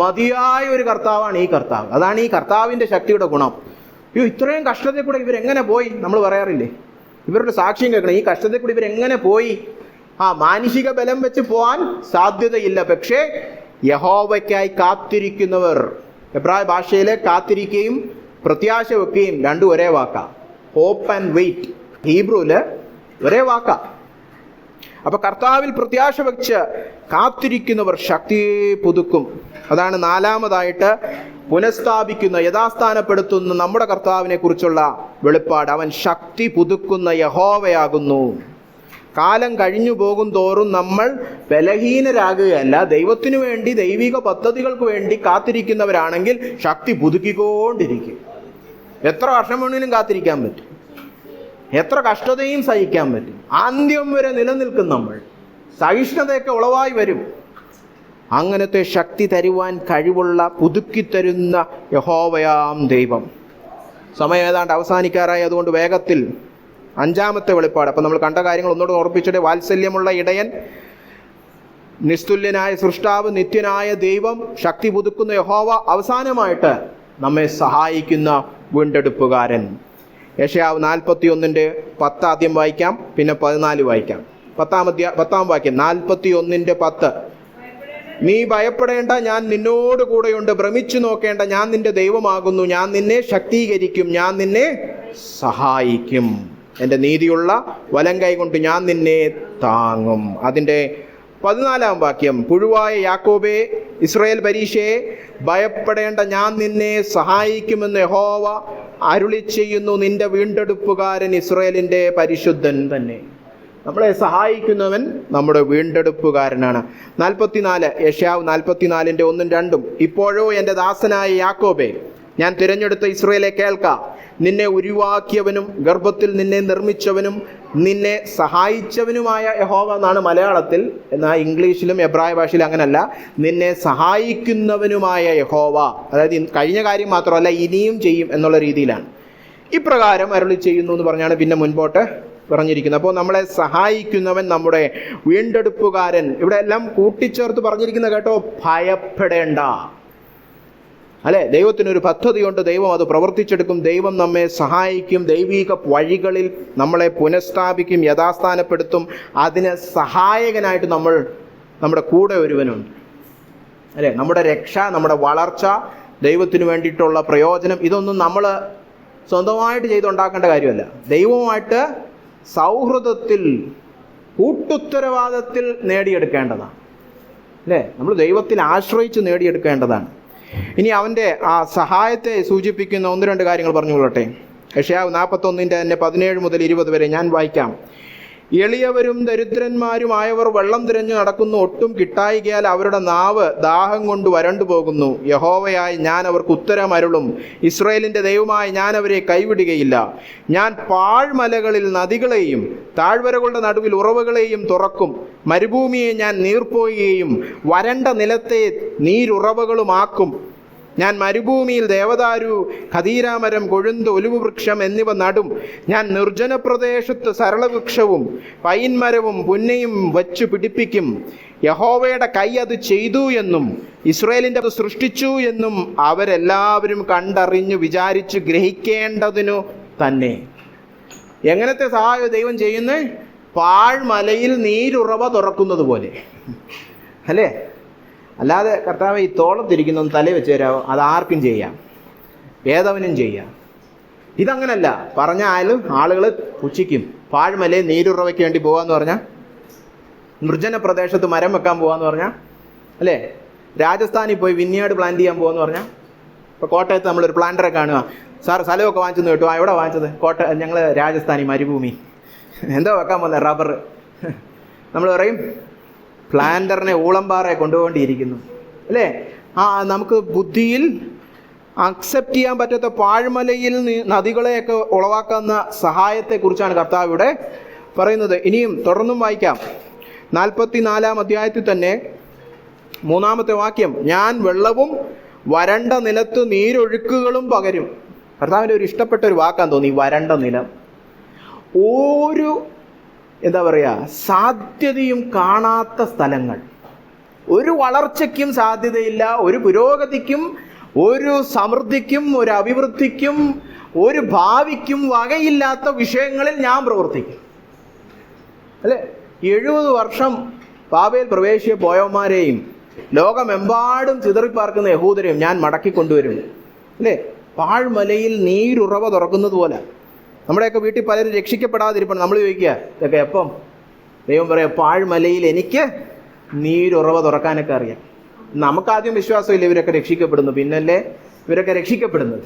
മതിയായ ഒരു കർത്താവാണ് ഈ കർത്താവ്. അതാണ് ഈ കർത്താവിന്റെ ശക്തിയുടെ ഗുണം. അയ്യോ ഇത്രയും കഷ്ടതയിൽ കൂടെ ഇവരെങ്ങനെ പോയി നമ്മൾ പറയാറില്ലേ? ഇവരുടെ സാക്ഷ്യം കേൾക്കണം. ഈ കഷ്ടതയിൽ കൂടി ഇവരെങ്ങനെ പോയി? മാനുഷിക ബലം വെച്ച് പോകാൻ സാധ്യതയില്ല. പക്ഷേ യഹോവയ്ക്കായി കാത്തിരിക്കുന്നവർ, എബ്രായ ഭാഷയിലെ കാത്തിരിക്കുകയും പ്രത്യാശ വെക്കുകയും രണ്ടും ഒരേ വാക്കാ. ഹോപ്പ് ആൻഡ് വെയിറ്റ് ഹീബ്രുവില് ഒരേ വാക്കാ. അപ്പൊ കർത്താവിൽ പ്രത്യാശ വെച്ച് കാത്തിരിക്കുന്നവർ ശക്തിയെ പുതുക്കും. അതാണ് 4-മതായിട്ട് പുനഃസ്ഥാപിക്കുന്ന, യഥാസ്ഥാനപ്പെടുത്തുന്ന നമ്മുടെ കർത്താവിനെ കുറിച്ചുള്ള വെളിപ്പാട്. അവൻ ശക്തി പുതുക്കുന്ന യഹോവയാകുന്നു. കാലം കഴിഞ്ഞു പോകും തോറും നമ്മൾ ബലഹീനരാകുകയല്ല, ദൈവത്തിനു വേണ്ടി, ദൈവിക പദ്ധതികൾക്ക് വേണ്ടി കാത്തിരിക്കുന്നവരാണെങ്കിൽ ശക്തി പുതുക്കിക്കൊണ്ടിരിക്കും. എത്ര വർഷം വേണമെങ്കിലും കാത്തിരിക്കാൻ പറ്റും, എത്ര കഷ്ടതയും സഹിക്കാൻ പറ്റും. അന്ത്യം വരെ നിലനിൽക്കും നമ്മൾ. സഹിഷ്ണുതയൊക്കെ ഉളവായി വരും. അങ്ങനത്തെ ശക്തി തരുവാൻ കഴിവുള്ള, പുതുക്കിത്തരുന്ന യഹോവയാം ദൈവം. സമയം ഏതാണ്ട് അവസാനിക്കാറായി. അതുകൊണ്ട് വേഗത്തിൽ 5-ാമത്തെ വെളിപ്പാട്. അപ്പം നമ്മൾ കണ്ട കാര്യങ്ങൾ ഒന്നുകൂടെ ഓർപ്പിച്ചിട്ട്, വാത്സല്യമുള്ള ഇടയൻ, നിസ്തുല്യനായ സൃഷ്ടാവ്, നിത്യനായ ദൈവം, ശക്തി പുതുക്കുന്ന യഹോവ, അവസാനമായിട്ട് നമ്മെ സഹായിക്കുന്ന വീണ്ടെടുപ്പുകാരൻ. യെശയ്യാവ് 41:10 ആദ്യം വായിക്കാം, പിന്നെ 14 വായിക്കാം. 10-ാം വാക്യം, 41:10. നീ ഭയപ്പെടേണ്ട, ഞാൻ നിന്നോട് കൂടെയുണ്ട്. ഭ്രമിച്ചു നോക്കേണ്ട, ഞാൻ നിന്റെ ദൈവമാകുന്നു. ഞാൻ നിന്നെ ശക്തീകരിക്കും, ഞാൻ നിന്നെ സഹായിക്കും. എൻ്റെ നീതിയുള്ള വലങ്കൈ കൊണ്ട് ഞാൻ നിന്നെ താങ്ങും. അതിൻ്റെ 14-ാം വാക്യം, പുഴുവായ യാക്കോബേ, ഇസ്രായേൽ പരീക്ഷയെ, ഭയപ്പെടേണ്ട, ഞാൻ നിന്നെ സഹായിക്കുമെന്ന് യഹോവ അരുളി ചെയ്യുന്നു. നിന്റെ വീണ്ടെടുപ്പുകാരൻ ഇസ്രായേലിൻ്റെ പരിശുദ്ധൻ തന്നെ. നമ്മളെ സഹായിക്കുന്നവൻ നമ്മുടെ വീണ്ടെടുപ്പുകാരനാണ്. 44, യെശയ്യാവ് 44:1-2. ഇപ്പോഴോ എൻ്റെ ദാസനായ യാക്കോബേ, ഞാൻ തിരഞ്ഞെടുത്ത ഇസ്രായേലെ കേൾക്ക. നിന്നെ ഉരുവാക്കിയവനും ഗർഭത്തിൽ നിന്നെ നിർമ്മിച്ചവനും നിന്നെ സഹായിച്ചവനുമായ യഹോവ എന്നാണ് മലയാളത്തിൽ. എന്നാൽ ഇംഗ്ലീഷിലും എബ്രായ ഭാഷയിലും അങ്ങനല്ല. നിന്നെ സഹായിക്കുന്നവനുമായ യഹോവ, അതായത് കഴിഞ്ഞ കാര്യം മാത്രമല്ല, ഇനിയും ചെയ്യും എന്നുള്ള രീതിയിലാണ്. ഇപ്രകാരം അരുളി ചെയ്യുന്നു എന്ന് പറഞ്ഞാണ് പിന്നെ മുൻപോട്ട് പറഞ്ഞിരിക്കുന്നത്. അപ്പോൾ നമ്മളെ സഹായിക്കുന്നവൻ നമ്മുടെ വീണ്ടെടുപ്പുകാരൻ. ഇവിടെ എല്ലാം കൂട്ടിച്ചേർത്ത് പറഞ്ഞിരിക്കുന്ന കേട്ടോ, ഭയപ്പെടേണ്ട. അല്ലെ, ദൈവത്തിനൊരു പദ്ധതിയുണ്ട്, ദൈവം അത് പ്രവർത്തിച്ചെടുക്കും, ദൈവം നമ്മെ സഹായിക്കും, ദൈവിക വഴികളിൽ നമ്മളെ പുനഃസ്ഥാപിക്കും, യഥാസ്ഥാനപ്പെടുത്തും. അതിന് സഹായകനായിട്ട് നമ്മുടെ കൂടെ ഒരുവനുണ്ട്. അല്ലെ, നമ്മുടെ രക്ഷ, നമ്മുടെ വളർച്ച, ദൈവത്തിന് വേണ്ടിയിട്ടുള്ള പ്രയോജനം, ഇതൊന്നും നമ്മൾ സ്വന്തമായിട്ട് ചെയ്തുണ്ടാക്കേണ്ട കാര്യമല്ല. ദൈവവുമായിട്ട് സൗഹൃദത്തിൽ, കൂട്ടുത്തരവാദത്തിൽ നേടിയെടുക്കേണ്ടതാണ്. അല്ലേ, നമ്മൾ ദൈവത്തിൽ ആശ്രയിച്ച് നേടിയെടുക്കേണ്ടതാണ്. ഇനി അവൻ്റെ ആ സഹായത്തെ സൂചിപ്പിക്കുന്ന 1-2 കാര്യങ്ങൾ പറഞ്ഞുകൊള്ളട്ടെ. യെശയ്യാവ് 41:17-20 വരെ ഞാൻ വായിക്കാം. എളിയവരും ദരിദ്രന്മാരുമായവർ വെള്ളം തിരഞ്ഞു നടക്കുന്നു, ഒട്ടും കിട്ടായികയാൽ അവരുടെ നാവ് ദാഹം കൊണ്ട് വരണ്ടു പോകുന്നു. യഹോവയായി ഞാൻ അവർക്ക് ഉത്തരം അരുളും, ഇസ്രായേലിൻ്റെ ദൈവമായി ഞാൻ അവരെ കൈവിടുകയില്ല. ഞാൻ പാഴ്മലകളിൽ നദികളെയും താഴ്വരകളുടെ നടുവിൽ ഉറവുകളെയും തുറക്കും. മരുഭൂമിയെ ഞാൻ നീർപ്പോയുകയും വരണ്ട നിലത്തെ നീരുറവുകളുമാക്കും. ഞാൻ മരുഭൂമിയിൽ ദേവദാരു, ഖദീരാമരം, കൊഴുന്ത്, ഒലിവ് വൃക്ഷം എന്നിവ നടും. ഞാൻ നിർജ്ജന പ്രദേശത്ത് സരളവൃക്ഷവും പൈൻമരവും പുന്നയും വച്ചു പിടിപ്പിക്കും. യഹോവയുടെ കൈ അത് ചെയ്തു എന്നും ഇസ്രായേലിൻ്റെ അത് സൃഷ്ടിച്ചു എന്നും അവരെല്ലാവരും കണ്ടറിഞ്ഞു വിചാരിച്ച് ഗ്രഹിക്കേണ്ടതിനു തന്നെ. എങ്ങനത്തെ സഹായം ദൈവം ചെയ്യുന്നത്? പാഴ്മലയിൽ നീരുറവ തുറക്കുന്നത് പോലെ. അല്ലേ, അല്ലാതെ കർത്താവ് ഈ തോളത്തിരിക്കുന്നൊന്ന് തല വെച്ച് തരാമോ? അത് ആർക്കും ചെയ്യാം, ഏതവനും ചെയ്യാം. ഇതങ്ങനല്ല. പറഞ്ഞാലും ആളുകൾ പുച്ഛിക്കും. പാഴ്മലയിൽ നീരുറവയ്ക്ക് വേണ്ടി പോകാന്ന് പറഞ്ഞാൽ, നിർജ്ജന പ്രദേശത്ത് മരം വെക്കാൻ പോകാന്ന് പറഞ്ഞാൽ, അല്ലേ, രാജസ്ഥാനിൽ പോയി വിന്യാർഡ് പ്ലാന്റ് ചെയ്യാൻ പോകാന്ന് പറഞ്ഞാൽ. ഇപ്പോൾ കോട്ടയത്ത് നമ്മളൊരു പ്ലാന്ററെ കാണുക, സാർ സ്ഥലമൊക്കെ വാങ്ങിച്ചെന്ന് കേട്ടു. എവിടെ വാങ്ങിച്ചത്? ഞങ്ങൾ രാജസ്ഥാനി മരുഭൂമി. എന്താ വെക്കാൻ പോകുന്നത്? റബ്ബർ. നമ്മൾ പറയും പ്ലാന്ററിനെ ഊളംപാറ കൊണ്ടുപോകേണ്ടിയിരിക്കുന്നു. അല്ലേ, നമുക്ക് ബുദ്ധിയിൽ അക്സെപ്റ്റ് ചെയ്യാൻ പറ്റാത്ത പാഴ്മലയിൽ നദികളെയൊക്കെ ഉളവാക്കുന്ന സഹായത്തെക്കുറിച്ചാണ് കർത്താവ് ഇവിടെ പറയുന്നത്. ഇനിയും തുടർന്നും വായിക്കാം. 44-ാം അധ്യായത്തിൽ തന്നെ 3-ാമത്തെ വാക്യം, ഞാൻ വെള്ളവും വരണ്ട നിലത്ത് നീരൊഴുക്കുകളും പകരും. കർത്താവിൻ്റെ ഒരു ഇഷ്ടപ്പെട്ട ഒരു വാക്കാൻ തോന്നി, വരണ്ട നിലം. ഒരു എന്താ പറയുക, സാധ്യതയും കാണാത്ത സ്ഥലങ്ങൾ, ഒരു വളർച്ചയ്ക്കും സാധ്യതയില്ല, ഒരു പുരോഗതിക്കും, ഒരു സമൃദ്ധിക്കും, ഒരു അഭിവൃദ്ധിക്കും, ഒരു ഭാവിക്കും വകയില്ലാത്ത വിഷയങ്ങളിൽ ഞാൻ പ്രവർത്തിക്കും. അല്ലേ, 70 വർഷം ബാബേൽ പ്രവേശിച്ച് പോയവന്മാരെയും ലോകമെമ്പാടും ചിതറിപ്പാർക്കുന്ന യഹൂദരെയും ഞാൻ മടക്കിക്കൊണ്ടുവരും. അല്ലേ, പാഴ്മലയിൽ നീരുറവ തുറക്കുന്നത് പോലെ. നമ്മുടെയൊക്കെ വീട്ടിൽ പലരും രക്ഷിക്കപ്പെടാതിരിക്കണം. നമ്മൾ ചോദിക്കുക, ഇതൊക്കെ എപ്പം? ദൈവം പറയാം, പാഴ്മലയിൽ എനിക്ക് നീരുറവ തുറക്കാനൊക്കെ അറിയാം. നമുക്കാദ്യം വിശ്വാസമില്ല ഇവരൊക്കെ രക്ഷിക്കപ്പെടുന്നു, പിന്നല്ലേ ഇവരൊക്കെ രക്ഷിക്കപ്പെടുന്നത്.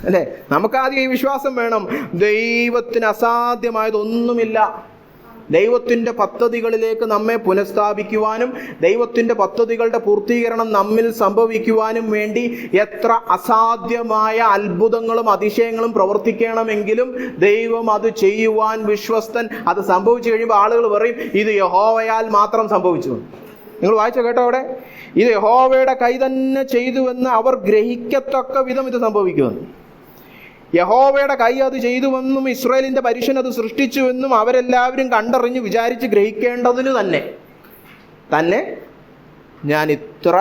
അല്ലേ, നമുക്കാദ്യം ഈ വിശ്വാസം വേണം. ദൈവത്തിന് അസാധ്യമായതൊന്നുമില്ല. ദൈവത്തിൻ്റെ പദ്ധതികളിലേക്ക് നമ്മെ പുനഃസ്ഥാപിക്കുവാനും ദൈവത്തിൻ്റെ പദ്ധതികളുടെ പൂർത്തീകരണം നമ്മിൽ സംഭവിക്കുവാനും വേണ്ടി എത്ര അസാധ്യമായ അത്ഭുതങ്ങളും അതിശയങ്ങളും പ്രവർത്തിക്കണമെങ്കിലും ദൈവം അത് ചെയ്യുവാൻ വിശ്വസ്തൻ. അത് സംഭവിച്ചു കഴിയുമ്പോൾ ആളുകൾ പറയും ഇത് യഹോവയാൽ മാത്രം സംഭവിച്ചു. നിങ്ങൾ വായിച്ച കേട്ടോ അവിടെ, ഇത് യഹോവയുടെ കൈ തന്നെ ചെയ്തുവെന്ന് അവർ ഗ്രഹിക്കത്തക്ക വിധം ഇത് സംഭവിക്കുമെന്ന്. യഹോവയുടെ കൈ അത് ചെയ്തുവെന്നും ഇസ്രായേലിന്റെ പരിശുദ്ധൻ അത് സൃഷ്ടിച്ചുവെന്നും അവരെല്ലാവരും കണ്ടറിഞ്ഞ് വിചാരിച്ച് ഗ്രഹിക്കേണ്ടതിന് തന്നെ ഞാൻ ഇത്ര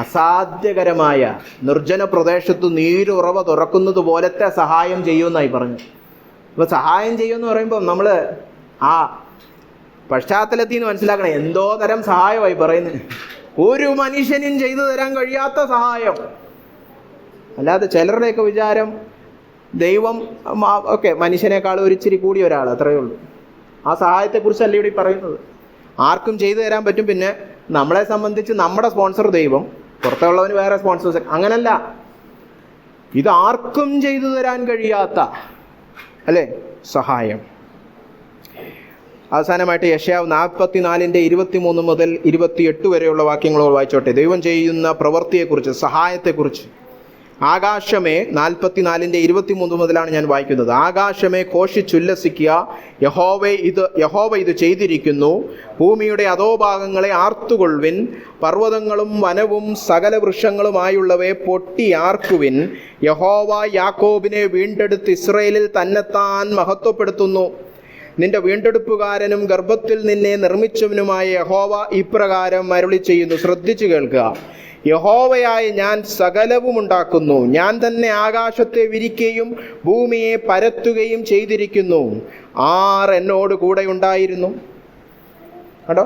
അസാധ്യകരമായ നിർജ്ജന പ്രദേശത്ത് നീരുറവ തുറക്കുന്നത് പോലത്തെ സഹായം ചെയ്യുമെന്നായി പറഞ്ഞു. അപ്പോൾ സഹായം ചെയ്യുമെന്ന് പറയുമ്പോൾ നമ്മൾ ആ പശ്ചാത്തലത്തിൽ നിന്ന് മനസ്സിലാക്കണം എന്തോ തരം സഹായമായി പറയുന്നത്. ഒരു മനുഷ്യനും ചെയ്തു തരാൻ കഴിയാത്ത സഹായം. അല്ലാതെ ചിലരുടെയൊക്കെ വിചാരം ദൈവം ഒക്കെ മനുഷ്യനേക്കാൾ ഒരിച്ചിരി കൂടിയ ഒരാൾ, അത്രയേ ഉള്ളൂ. ആ സഹായത്തെക്കുറിച്ചല്ല ഇവിടെ പറയുന്നത്. ആർക്കും ചെയ്തു തരാൻ പറ്റും. പിന്നെ നമ്മളെ സംബന്ധിച്ച് നമ്മുടെ സ്പോൺസർ ദൈവം, പുറത്തുള്ളവന് വേറെ സ്പോൺസേഴ്സ്, അങ്ങനല്ല. ഇത് ആർക്കും ചെയ്തു തരാൻ കഴിയാത്ത അല്ലേ സഹായം. അവസാനമായിട്ട് യെശയ്യാവ് 44:23 മുതൽ 28 വരെയുള്ള വാക്യങ്ങൾ വായിച്ചോട്ടെ. ദൈവം ചെയ്യുന്ന പ്രവൃത്തിയെക്കുറിച്ച്, സഹായത്തെക്കുറിച്ച്. ആകാശമേ, 44:23 മുതലാണ് ഞാൻ വായിക്കുന്നത്. ആകാശമേ ഘോഷിച്ചുല്ലസിക്കുക, യഹോവ ഇത് ചെയ്തിരിക്കുന്നു. ഭൂമിയുടെ അധോഭാഗങ്ങളെ ആർത്തുകൊള്ളുവിൻ. പർവ്വതങ്ങളും വനവും സകല വൃക്ഷങ്ങളുമായുള്ളവയെ പൊട്ടി ആർക്കുവിൻ. യഹോവ യാക്കോബിനെ വീണ്ടെടുത്ത് ഇസ്രായേലിൽ തന്നെത്താൻ മഹത്വപ്പെടുത്തുന്നു. നിന്റെ വീണ്ടെടുപ്പുകാരനും ഗർഭത്തിൽ നിന്നെ നിർമ്മിച്ചവനുമായ യഹോവ ഇപ്രകാരം അരുളി ചെയ്യുന്നു. ശ്രദ്ധിച്ചു കേൾക്കുക. യഹോവയായ ഞാൻ സകലവും ഉണ്ടാക്കുന്നു. ഞാൻ തന്നെ ആകാശത്തെ വിരിക്കുകയും ഭൂമിയെ പരത്തുകയും ചെയ്തിരിക്കുന്നു. ആർ എന്നോട് കൂടെ ഉണ്ടായിരുന്നു? കേട്ടോ,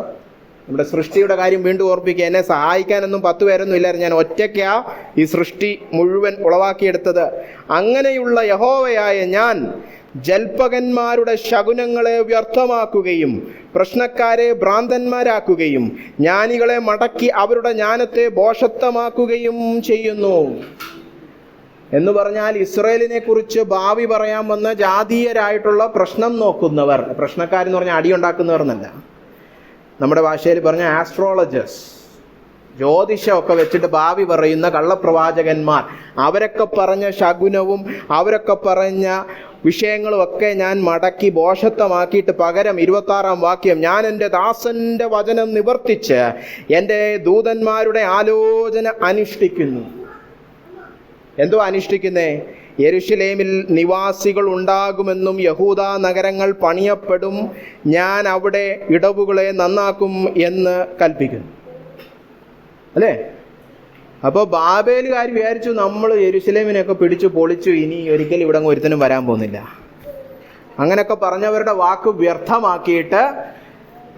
നമ്മുടെ സൃഷ്ടിയുടെ കാര്യം വീണ്ടും ഓർപ്പിക്കുക. എന്നെ സഹായിക്കാനൊന്നും 10 പേരൊന്നും ഇല്ലായിരുന്നു. ഞാൻ ഒറ്റയ്ക്കാ ഈ സൃഷ്ടി മുഴുവൻ ഉളവാക്കിയെടുത്തത്. അങ്ങനെയുള്ള യഹോവയായ ഞാൻ ജൽപ്പകന്മാരുടെ ശകുനങ്ങളെ വ്യർത്ഥമാക്കുകയും പ്രശ്നക്കാരെ ഭ്രാന്തന്മാരാക്കുകയും ജ്ഞാനികളെ മടക്കി അവരുടെ ജ്ഞാനത്തെ ഭോഷത്വമാക്കുകയും ചെയ്യുന്നു. എന്ന് പറഞ്ഞാൽ ഇസ്രായേലിനെ കുറിച്ച് ഭാവി പറയാൻ വന്ന ജാതീയരായിട്ടുള്ള പ്രശ്നം നോക്കുന്നവർ, പ്രശ്നക്കാരെന്ന് പറഞ്ഞാൽ അടിയുണ്ടാക്കുന്നവർ എന്നല്ല, നമ്മുടെ ഭാഷയിൽ പറഞ്ഞ ആസ്ട്രോളജേഴ്സ്, ജ്യോതിഷമൊക്കെ വെച്ചിട്ട് ഭാവി പറയുന്ന കള്ളപ്രവാചകന്മാർ, അവരൊക്കെ പറഞ്ഞ ശകുനവും അവരൊക്കെ പറഞ്ഞ വിഷയങ്ങളുമൊക്കെ ഞാൻ മടക്കി ഭോഷത്വമാക്കിയിട്ട് പകരം 26-ാം വാക്യം, ഞാൻ എൻ്റെ ദാസന്റെ വചനം നിവർത്തിച്ച് എൻ്റെ ദൂതന്മാരുടെ ആലോചന അനുഷ്ഠിക്കുന്നു. എന്തോ അനുഷ്ഠിക്കുന്നേ? യെരുശലേമിൽ നിവാസികൾ ഉണ്ടാകുമെന്നും യഹൂദ നഗരങ്ങൾ പണിയപ്പെടും, ഞാൻ അവിടെ ഇടവുകളെ നന്നാക്കും എന്ന് കൽപ്പിക്കുന്നു. അല്ലേ? അപ്പോൾ ബാബേലുകാർ വിചാരിച്ചു നമ്മൾ യെരുശലേമിനെയൊക്കെ പിടിച്ചു പൊളിച്ചു, ഇനി ഒരിക്കലും ഇവിടെ ഒരുത്തനും വരാൻ പോകുന്നില്ല. അങ്ങനെയൊക്കെ പറഞ്ഞവരുടെ വാക്ക് വ്യർത്ഥമാക്കിയിട്ട്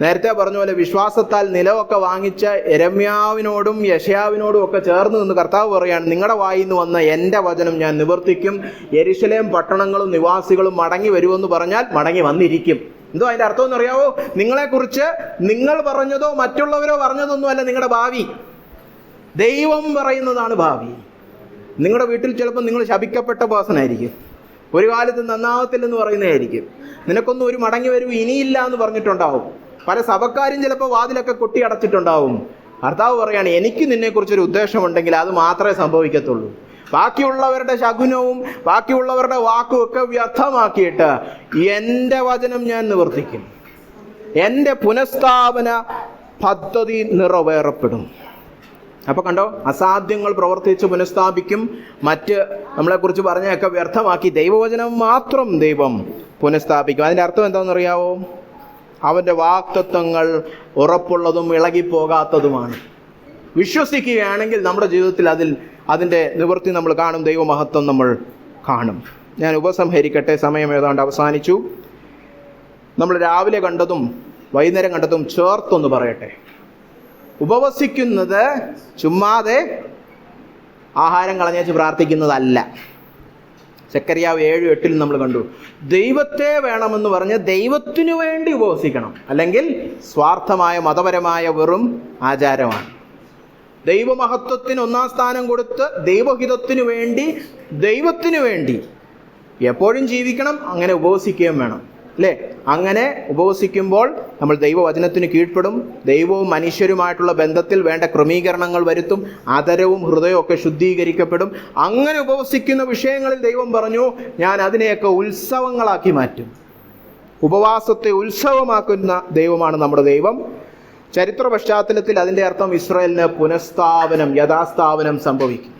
നേരത്തെ പറഞ്ഞ പോലെ വിശ്വാസത്താൽ നിലമൊക്കെ വാങ്ങിച്ച യെരമ്യാവിനോടും യെശയ്യാവിനോടും ഒക്കെ ചേർന്ന് നിന്ന് കർത്താവ് പറയാണ്, നിങ്ങളുടെ വായിൽ നിന്ന് വന്ന എൻ്റെ വചനം ഞാൻ നിവർത്തിക്കും. യെരുശലേം പട്ടണങ്ങളും നിവാസികളും മടങ്ങി വരുമെന്ന് പറഞ്ഞാൽ മടങ്ങി വന്നിരിക്കും. എന്തോ അതിൻ്റെ അർത്ഥം എന്നറിയാവോ? നിങ്ങളെക്കുറിച്ച് നിങ്ങൾ പറഞ്ഞതോ മറ്റുള്ളവരോ പറഞ്ഞതൊന്നും അല്ല നിങ്ങളുടെ ഭാവി. ദൈവം പറയുന്നതാണ് ഭാവി. നിങ്ങളുടെ വീട്ടിൽ ചിലപ്പോൾ നിങ്ങൾ ശപിക്കപ്പെട്ട പേഴ്സണായിരിക്കും, ഒരു കാലത്ത് നന്നാവത്തില്ലെന്ന് പറയുന്നതായിരിക്കും. നിനക്കൊന്നും ഒരു മടങ്ങി വരൂ ഇനിയില്ല എന്ന് പറഞ്ഞിട്ടുണ്ടാവും. പല സഭക്കാരും ചിലപ്പോൾ വാതിലൊക്കെ കൊട്ടി അടച്ചിട്ടുണ്ടാവും. ഭർത്താവ് പറയാണ്, എനിക്ക് നിന്നെക്കുറിച്ചൊരു ഉദ്ദേശമുണ്ടെങ്കിൽ അത് മാത്രമേ സംഭവിക്കത്തുള്ളൂ. ബാക്കിയുള്ളവരുടെ ശകുനവും ബാക്കിയുള്ളവരുടെ വാക്കും ഒക്കെ വ്യർത്ഥമാക്കിയിട്ട് എൻ്റെ വചനം ഞാൻ നിവർത്തിക്കും, എൻ്റെ പുനഃസ്ഥാപന പദ്ധതി നിറവേറപ്പെടും. അപ്പോൾ കണ്ടോ, അസാധ്യങ്ങൾ പ്രവർത്തിച്ച് പുനഃസ്ഥാപിക്കും. മറ്റ് നമ്മളെക്കുറിച്ച് പറഞ്ഞൊക്കെ വ്യർത്ഥമാക്കി ദൈവവചനം മാത്രം ദൈവം പുനഃസ്ഥാപിക്കും. അതിൻ്റെ അർത്ഥം എന്താണെന്നറിയാവോ? അവൻ്റെ വാഗ്ദത്തങ്ങൾ ഉറപ്പുള്ളതും ഇളകിപ്പോകാത്തതുമാണ്. വിശ്വസിക്കുകയാണെങ്കിൽ നമ്മുടെ ജീവിതത്തിൽ അതിൻ്റെ നിവൃത്തി നമ്മൾ കാണും, ദൈവമഹത്വം നമ്മൾ കാണും. ഞാൻ ഉപസംഹരിക്കട്ടെ, സമയം ഏതാണ്ട് അവസാനിച്ചു. നമ്മൾ രാവിലെ കണ്ടതും വൈകുന്നേരം കണ്ടതും ചേർത്തൊന്ന് പറയട്ടെ. ഉപവസിക്കുന്നത് ചുമ്മാതെ ആഹാരം കളഞ്ഞേച്ച് പ്രാർത്ഥിക്കുന്നതല്ല. സെക്കരിയാവ് 7:8 നമ്മൾ കണ്ടു. ദൈവത്തെ വേണമെന്ന് പറഞ്ഞ് ദൈവത്തിനു വേണ്ടി ഉപവസിക്കണം, അല്ലെങ്കിൽ സ്വാർത്ഥമായ മതപരമായ വെറും ആചാരമാണ്. ദൈവമഹത്വത്തിന് 1-ാം സ്ഥാനം കൊടുത്ത് ദൈവഹിതത്തിനു വേണ്ടി, ദൈവത്തിനു വേണ്ടി എപ്പോഴും ജീവിക്കണം. അങ്ങനെ ഉപവസിക്കുകയും വേണം. അല്ലേ? അങ്ങനെ ഉപവസിക്കുമ്പോൾ നമ്മൾ ദൈവവചനത്തിന് കീഴ്പ്പെടും. ദൈവവും മനുഷ്യരുമായിട്ടുള്ള ബന്ധത്തിൽ വേണ്ട ക്രമീകരണങ്ങൾ വരുത്തും. ആദരവും ഹൃദയവും ഒക്കെ ശുദ്ധീകരിക്കപ്പെടും. അങ്ങനെ ഉപവസിക്കുന്ന വിഷയങ്ങളിൽ ദൈവം പറഞ്ഞു, ഞാൻ അതിനെയൊക്കെ ഉത്സവങ്ങളാക്കി മാറ്റും. ഉപവാസത്തെ ഉത്സവമാക്കുന്ന ദൈവമാണ് നമ്മുടെ ദൈവം. ചരിത്ര പശ്ചാത്തലത്തിൽ അതിൻ്റെ അർത്ഥം ഇസ്രായേലിന് പുനഃസ്ഥാപനം, യഥാസ്ഥാപനം സംഭവിക്കും.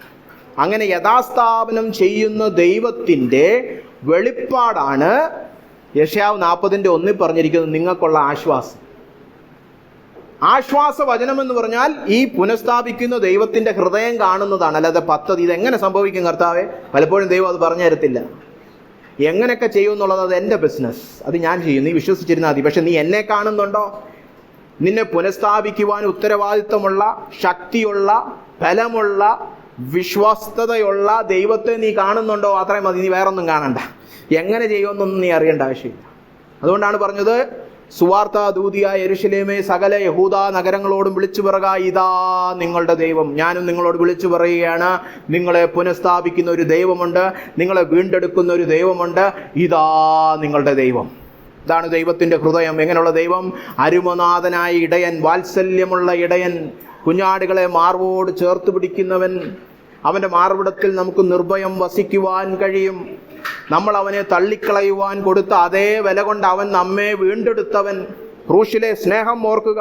അങ്ങനെ യഥാസ്ഥാപനം ചെയ്യുന്ന ദൈവത്തിൻ്റെ വെളിപ്പാടാണ് യെശയ്യാവ് 40:1 പറഞ്ഞിരിക്കുന്നത്, നിങ്ങൾക്കുള്ള ആശ്വാസം. ആശ്വാസ വചനം എന്ന് പറഞ്ഞാൽ ഈ പുനഃസ്ഥാപിക്കുന്ന ദൈവത്തിന്റെ ഹൃദയം കാണുന്നതാണ്, അല്ലാതെ പദ്ധതി. ഇതെങ്ങനെ സംഭവിക്കും കർത്താവേ? പലപ്പോഴും ദൈവം അത് പറഞ്ഞു തരത്തില്ല. എങ്ങനെയൊക്കെ ചെയ്യും എന്നുള്ളത് അത് എൻ്റെ ബിസിനസ്, അത് ഞാൻ ചെയ്യും, നീ വിശ്വസിച്ചിരുന്നാൽ മതി. പക്ഷെ നീ എന്നെ കാണുന്നുണ്ടോ? നിന്നെ പുനഃസ്ഥാപിക്കുവാൻ ഉത്തരവാദിത്വമുള്ള, ശക്തിയുള്ള, ബലമുള്ള, വിശ്വസ്തതയുള്ള ദൈവത്തെ നീ കാണുന്നുണ്ടോ? അത്രയും മതി, നീ വേറൊന്നും കാണണ്ട. എങ്ങനെ ചെയ്യുമെന്നൊന്നും നീ അറിയേണ്ട ആവശ്യമില്ല. അതുകൊണ്ടാണ് പറഞ്ഞത്, സുവാർത്ത ദൂതിയായ യെരൂശലേമേ, സകല യഹൂദ നഗരങ്ങളോടും വിളിച്ചു പറയുക, ഇതാ നിങ്ങളുടെ ദൈവം. ഞാനും നിങ്ങളോട് വിളിച്ചു പറയുകയാണ്, നിങ്ങളെ പുനഃസ്ഥാപിക്കുന്ന ഒരു ദൈവമുണ്ട്, നിങ്ങളെ വീണ്ടെടുക്കുന്ന ഒരു ദൈവമുണ്ട്. ഇതാ നിങ്ങളുടെ ദൈവം. ഇതാണ് ദൈവത്തിൻ്റെ ഹൃദയം. എങ്ങനെയുള്ള ദൈവം? അരുമനാഥനായ ഇടയൻ, വാത്സല്യമുള്ള ഇടയൻ, കുഞ്ഞാടുകളെ മാർവോട് ചേർത്ത് പിടിക്കുന്നവൻ. അവൻ്റെ മാർവിടത്തിൽ നമുക്ക് നിർഭയം വസിക്കുവാൻ കഴിയും. നമ്മൾ അവനെ തള്ളിക്കളയുവാൻ കൊടുത്ത അതേ വില കൊണ്ട് അവൻ നമ്മെ വീണ്ടെടുത്തവൻ. ക്രൂശിലെ സ്നേഹം ഓർക്കുക.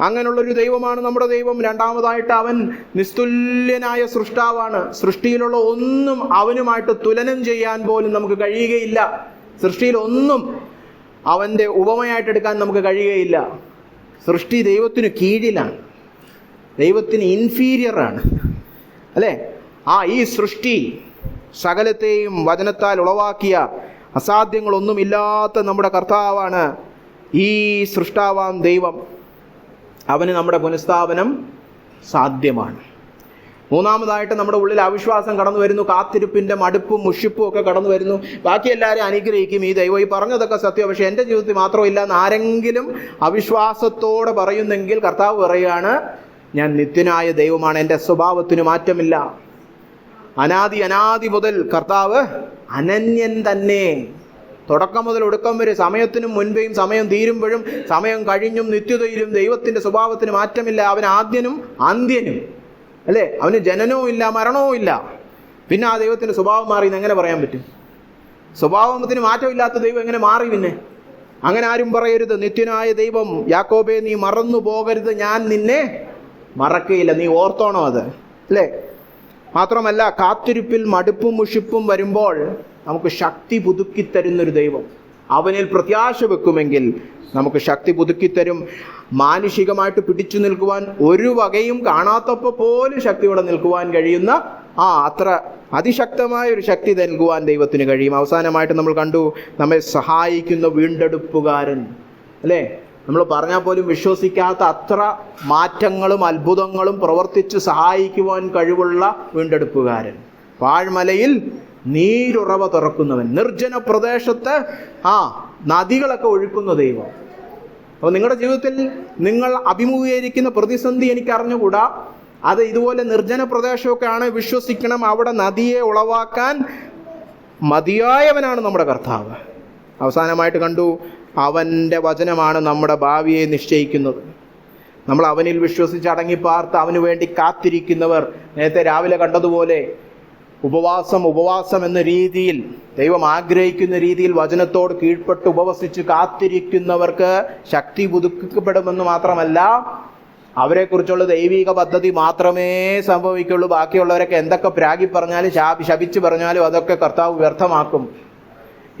അങ്ങനെയുള്ളൊരു ദൈവമാണ് നമ്മുടെ ദൈവം. രണ്ടാമതായിട്ട്, അവൻ നിസ്തുല്യനായ സൃഷ്ടാവാണ്. സൃഷ്ടിയിലുള്ള ഒന്നും അവനുമായിട്ട് തുലനം ചെയ്യാൻ പോലും നമുക്ക് കഴിയുകയില്ല. സൃഷ്ടിയിൽ ഒന്നും അവൻ്റെ ഉപമയായിട്ട് എടുക്കാൻ നമുക്ക് കഴിയുകയില്ല. സൃഷ്ടി ദൈവത്തിന് കീഴിലാണ്, ദൈവത്തിന് ഇൻഫീരിയറാണ്, അല്ലേ? ഈ സൃഷ്ടി സകലത്തെയും വചനത്താൽ ഉളവാക്കിയ അസാധ്യങ്ങളൊന്നുമില്ലാത്ത നമ്മുടെ കർത്താവാണ് ഈ സൃഷ്ടാവാം ദൈവം. അവന് നമ്മുടെ പുനഃസ്ഥാപനം സാധ്യമാണ്. മൂന്നാമതായിട്ട്, നമ്മുടെ ഉള്ളിൽ അവിശ്വാസം കടന്നു വരുന്നു, കാത്തിരിപ്പിൻ്റെ മടുപ്പും മുഷിപ്പും ഒക്കെ കടന്നു വരുന്നു. ബാക്കി എല്ലാവരും അനുഗ്രഹിക്കും, ഈ ദൈവം ഈ പറഞ്ഞതൊക്കെ സത്യം, പക്ഷെ എൻ്റെ ജീവിതത്തിൽ മാത്രമില്ല എന്ന് ആരെങ്കിലും അവിശ്വാസത്തോടെ പറയുന്നെങ്കിൽ കർത്താവ് പറയുകയാണ്, ഞാൻ നിത്യനായ ദൈവമാണ്, എൻ്റെ സ്വഭാവത്തിന് മാറ്റമില്ല. അനാദി മുതൽ കർത്താവ് അനന്യൻ തന്നെ. തുടക്കം മുതൽ ഒടുക്കം വരെ, സമയത്തിനും മുൻപേയും സമയം തീരുമ്പോഴും സമയം കഴിഞ്ഞും നിത്യതയിലും ദൈവത്തിൻ്റെ സ്വഭാവത്തിന് മാറ്റമില്ല. അവൻ ആദ്യനും അന്ത്യനും, അല്ലേ? അവന് ജനനവും ഇല്ല, മരണവും ഇല്ല. പിന്നെ ആ ദൈവത്തിൻ്റെ സ്വഭാവം മാറിയെന്ന് എങ്ങനെ പറയാൻ പറ്റും? സ്വഭാവത്തിന് മാറ്റമില്ലാത്ത ദൈവം എങ്ങനെ മാറി പിന്നെ? അങ്ങനെ ആരും പറയരുത്. നിത്യനായ ദൈവം, യാക്കോബേ നീ മറന്നു പോകരുത്, ഞാൻ നിന്നെ മറക്കയില്ല. നീ ഓർത്തോണം അത്, അല്ലേ? മാത്രമല്ല, കാത്തിരിപ്പിൽ മടുപ്പും മുഷിപ്പും വരുമ്പോൾ നമുക്ക് ശക്തി പുതുക്കിത്തരുന്നൊരു ദൈവം. അവനിൽ പ്രത്യാശ വെക്കുമെങ്കിൽ നമുക്ക് ശക്തി പുതുക്കിത്തരും. മാനുഷികമായിട്ട് പിടിച്ചു നിൽക്കുവാൻ ഒരു വകയും കാണാത്തപ്പോൾ പോലും ശക്തിയോടെ നിൽക്കുവാൻ കഴിയുന്ന അത്ര അതിശക്തമായ ഒരു ശക്തി നൽകുവാൻ ദൈവത്തിന് കഴിയും. അവസാനമായിട്ട് നമ്മൾ കണ്ടു, നമ്മെ സഹായിക്കുന്ന വീണ്ടെടുപ്പുകാരൻ, അല്ലേ? നമ്മൾ പറഞ്ഞാൽ പോലും വിശ്വസിക്കാത്ത അത്ര മാറ്റങ്ങളും അത്ഭുതങ്ങളും പ്രവർത്തിച്ച് സഹായിക്കുവാൻ കഴിവുള്ള വീണ്ടെടുപ്പുകാരൻ. പാഴ്മലയിൽ നീരുറവ തുറക്കുന്നവൻ, നിർജ്ജന പ്രദേശത്ത് നദികളൊക്കെ ഒഴുക്കുന്ന ദൈവം. അപ്പോൾ നിങ്ങളുടെ ജീവിതത്തിൽ നിങ്ങൾ അഭിമുഖീകരിക്കുന്ന പ്രതിസന്ധി എനിക്ക് അറിഞ്ഞുകൂടാ, അത് ഇതുപോലെ നിർജ്ജന പ്രദേശമൊക്കെ ആണ്, വിശ്വസിക്കണം, അവിടെ നദിയെ ഉളവാക്കാൻ മതിയായവനാണ് നമ്മുടെ കർത്താവ്. അവസാനമായിട്ട് കണ്ടു, അവൻ്റെ വചനമാണ് നമ്മുടെ ഭാവിയെ നിശ്ചയിക്കുന്നത്. നമ്മൾ അവനിൽ വിശ്വസിച്ച് അടങ്ങിപ്പാർത്ത് അവന് വേണ്ടി കാത്തിരിക്കുന്നവർ, നേരത്തെ രാവിലെ കണ്ടതുപോലെ ഉപവാസം എന്ന രീതിയിൽ, ദൈവം ആഗ്രഹിക്കുന്ന രീതിയിൽ വചനത്തോട് കീഴ്പ്പെട്ട് ഉപവസിച്ച് കാത്തിരിക്കുന്നവർക്ക് ശക്തി പുതുക്കപ്പെടുമെന്ന് മാത്രമല്ല, അവരെക്കുറിച്ചുള്ള ദൈവിക പദ്ധതി മാത്രമേ സംഭവിക്കുള്ളൂ. ബാക്കിയുള്ളവരൊക്കെ എന്തൊക്കെ പ്രാഗി പറഞ്ഞാലും ശപിച്ച് പറഞ്ഞാലും അതൊക്കെ കർത്താവ് വ്യർത്ഥമാക്കും.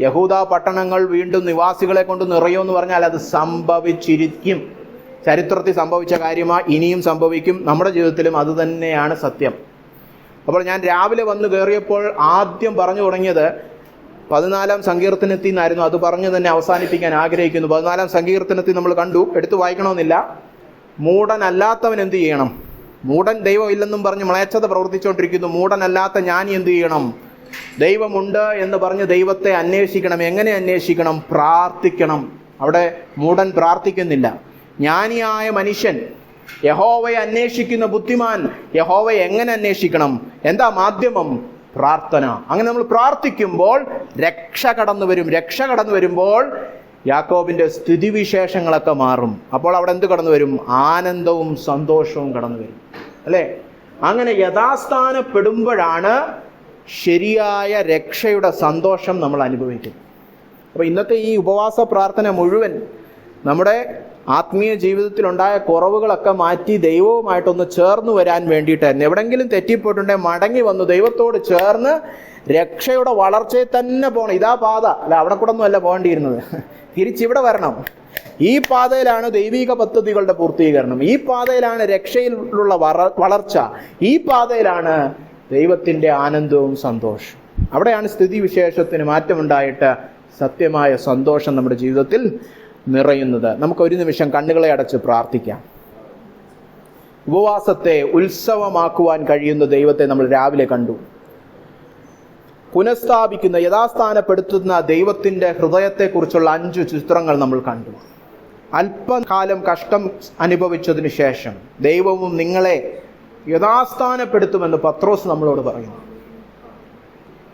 യഹൂദ പട്ടണങ്ങൾ വീണ്ടും നിവാസികളെ കൊണ്ട് നിറയുമെന്ന് പറഞ്ഞാൽ അത് സംഭവിച്ചിരിക്കും. ചരിത്രത്തിൽ സംഭവിച്ച കാര്യമാണ്, ഇനിയും സംഭവിക്കും. നമ്മുടെ ജീവിതത്തിലും അത് തന്നെയാണ് സത്യം. അപ്പോൾ ഞാൻ രാവിലെ വന്ന് കയറിയപ്പോൾ ആദ്യം പറഞ്ഞു തുടങ്ങിയത് 14-ാം സങ്കീർത്തനത്തിൽ നിന്നായിരുന്നു. അത് പറഞ്ഞു തന്നെ അവസാനിപ്പിക്കാൻ ആഗ്രഹിക്കുന്നു. 14-ാം സങ്കീർത്തനത്തിൽ നമ്മൾ കണ്ടു, എടുത്തു വായിക്കണമെന്നില്ല. മൂഢനല്ലാത്തവൻ എന്ത് ചെയ്യണം? മൂഢൻ ദൈവം ഇല്ലെന്നും പറഞ്ഞ് മ്ലേച്ഛത പ്രവർത്തിച്ചുകൊണ്ടിരിക്കുന്നു. മൂഢനല്ലാത്ത ഞാൻ എന്ത് ചെയ്യണം? ദൈവമുണ്ട് എന്ന് പറഞ്ഞ് ദൈവത്തെ അന്വേഷിക്കണം. എങ്ങനെ അന്വേഷിക്കണം? പ്രാർത്ഥിക്കണം. അവിടെ മൂഢൻ പ്രാർത്ഥിക്കുന്നില്ല. ജ്ഞാനിയായ മനുഷ്യൻ, യഹോവയെ അന്വേഷിക്കുന്ന ബുദ്ധിമാൻ യഹോവയെ എങ്ങനെ അന്വേഷിക്കണം? എന്താ മാധ്യമം? പ്രാർത്ഥന. അങ്ങനെ നമ്മൾ പ്രാർത്ഥിക്കുമ്പോൾ രക്ഷ കടന്നു വരും. രക്ഷ കടന്നു വരുമ്പോൾ യാക്കോബിന്റെ സ്ഥിതിവിശേഷങ്ങളൊക്കെ മാറും. അപ്പോൾ അവിടെ എന്ത് കടന്നു വരും? ആനന്ദവും സന്തോഷവും കടന്നു വരും, അല്ലേ? അങ്ങനെ യഥാസ്ഥാനപ്പെടുമ്പോഴാണ് ശരിയായ രക്ഷയുടെ സന്തോഷം നമ്മൾ അനുഭവിക്കുന്നത്. അപ്പോൾ ഇന്നത്തെ ഈ ഉപവാസ പ്രാർത്ഥന മുഴുവൻ നമ്മുടെ ആത്മീയ ജീവിതത്തിലുണ്ടായ കുറവുകളൊക്കെ മാറ്റി ദൈവവുമായിട്ടൊന്ന് ചേർന്ന് വരാൻ വേണ്ടിയിട്ടായിരുന്നു. എവിടെങ്കിലും തെറ്റിപ്പോയിട്ടുണ്ടെങ്കിൽ മടങ്ങി വന്നു ദൈവത്തോട് ചേർന്ന് രക്ഷയുടെ വളർച്ചയിൽ തന്നെ പോകണം. ഇതാ പാത, അല്ല അവിടെ കൂടെ ഒന്നും അല്ല പോകേണ്ടിയിരുന്നത്, തിരിച്ചിവിടെ വരണം. ഈ പാതയിലാണ് ദൈവിക പദ്ധതികളുടെ പൂർത്തീകരണം, ഈ പാതയിലാണ് രക്ഷയിലുള്ള വളർച്ച, ഈ പാതയിലാണ് ദൈവത്തിൻ്റെ ആനന്ദവും സന്തോഷവും. അവിടെയാണ് സ്ഥിതിവിശേഷത്തിന് മാറ്റമുണ്ടായിട്ട് സത്യമായ സന്തോഷം നമ്മുടെ ജീവിതത്തിൽ നിറയുന്നത്. നമുക്ക് ഒരു നിമിഷം കണ്ണുകളെ അടച്ച് പ്രാർത്ഥിക്കാം. ഉപവാസത്തെ ഉത്സവമാക്കുവാൻ കഴിയുന്ന ദൈവത്തെ നമ്മൾ രാവിലെ കണ്ടു. പുനഃസ്ഥാപിക്കുന്ന, യഥാസ്ഥാനപ്പെടുത്തുന്ന ദൈവത്തിൻ്റെ ഹൃദയത്തെക്കുറിച്ചുള്ള 5 ചിത്രങ്ങൾ നമ്മൾ കണ്ടു. അല്പകാലം കഷ്ടം അനുഭവിച്ചതിന് ശേഷം ദൈവവും നിങ്ങളെ യഥാസ്ഥാനപ്പെടുത്തുമെന്ന് പത്രോസ് നമ്മളോട് പറയുന്നു.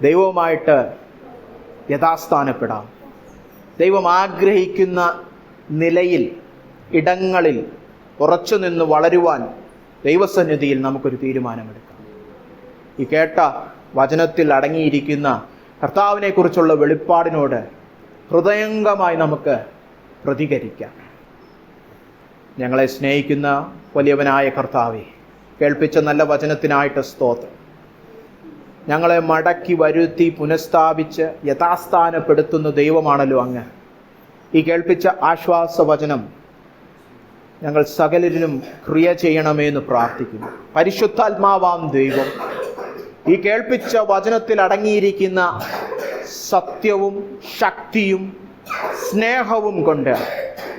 ദൈവവുമായിട്ട് യഥാസ്ഥാനപ്പെടാം. ദൈവം ആഗ്രഹിക്കുന്ന നിലയിൽ, ഇടങ്ങളിൽ ഉറച്ചു നിന്ന് വളരുവാൻ ദൈവസന്നിധിയിൽ നമുക്കൊരു തീരുമാനമെടുക്കാം. ഈ കേട്ട വചനത്തിൽ അടങ്ങിയിരിക്കുന്ന കർത്താവിനെ കുറിച്ചുള്ള വെളിപ്പാടിനോട് ഹൃദയംഗമായി നമുക്ക് പ്രതികരിക്കാം. ഞങ്ങളെ സ്നേഹിക്കുന്ന വലിയവനായ കർത്താവേ, കേൾപ്പിച്ച നല്ല വചനത്തിനായിട്ട് സ്തോത്രം. ഞങ്ങളെ മടക്കി വരുത്തി പുനഃസ്ഥാപിച്ച് യഥാസ്ഥാനപ്പെടുത്തുന്ന ദൈവമാണല്ലോ അങ്ങ്. ഈ കേൾപ്പിച്ച ആശ്വാസവചനം ഞങ്ങൾ സകലരിലും ക്രിയ ചെയ്യണമെന്ന് പ്രാർത്ഥിക്കുന്നു. പരിശുദ്ധാത്മാവാം ദൈവം ഈ കേൾപ്പിച്ച വചനത്തിൽ അടങ്ങിയിരിക്കുന്ന സത്യവും ശക്തിയും സ്നേഹവും കൊണ്ട്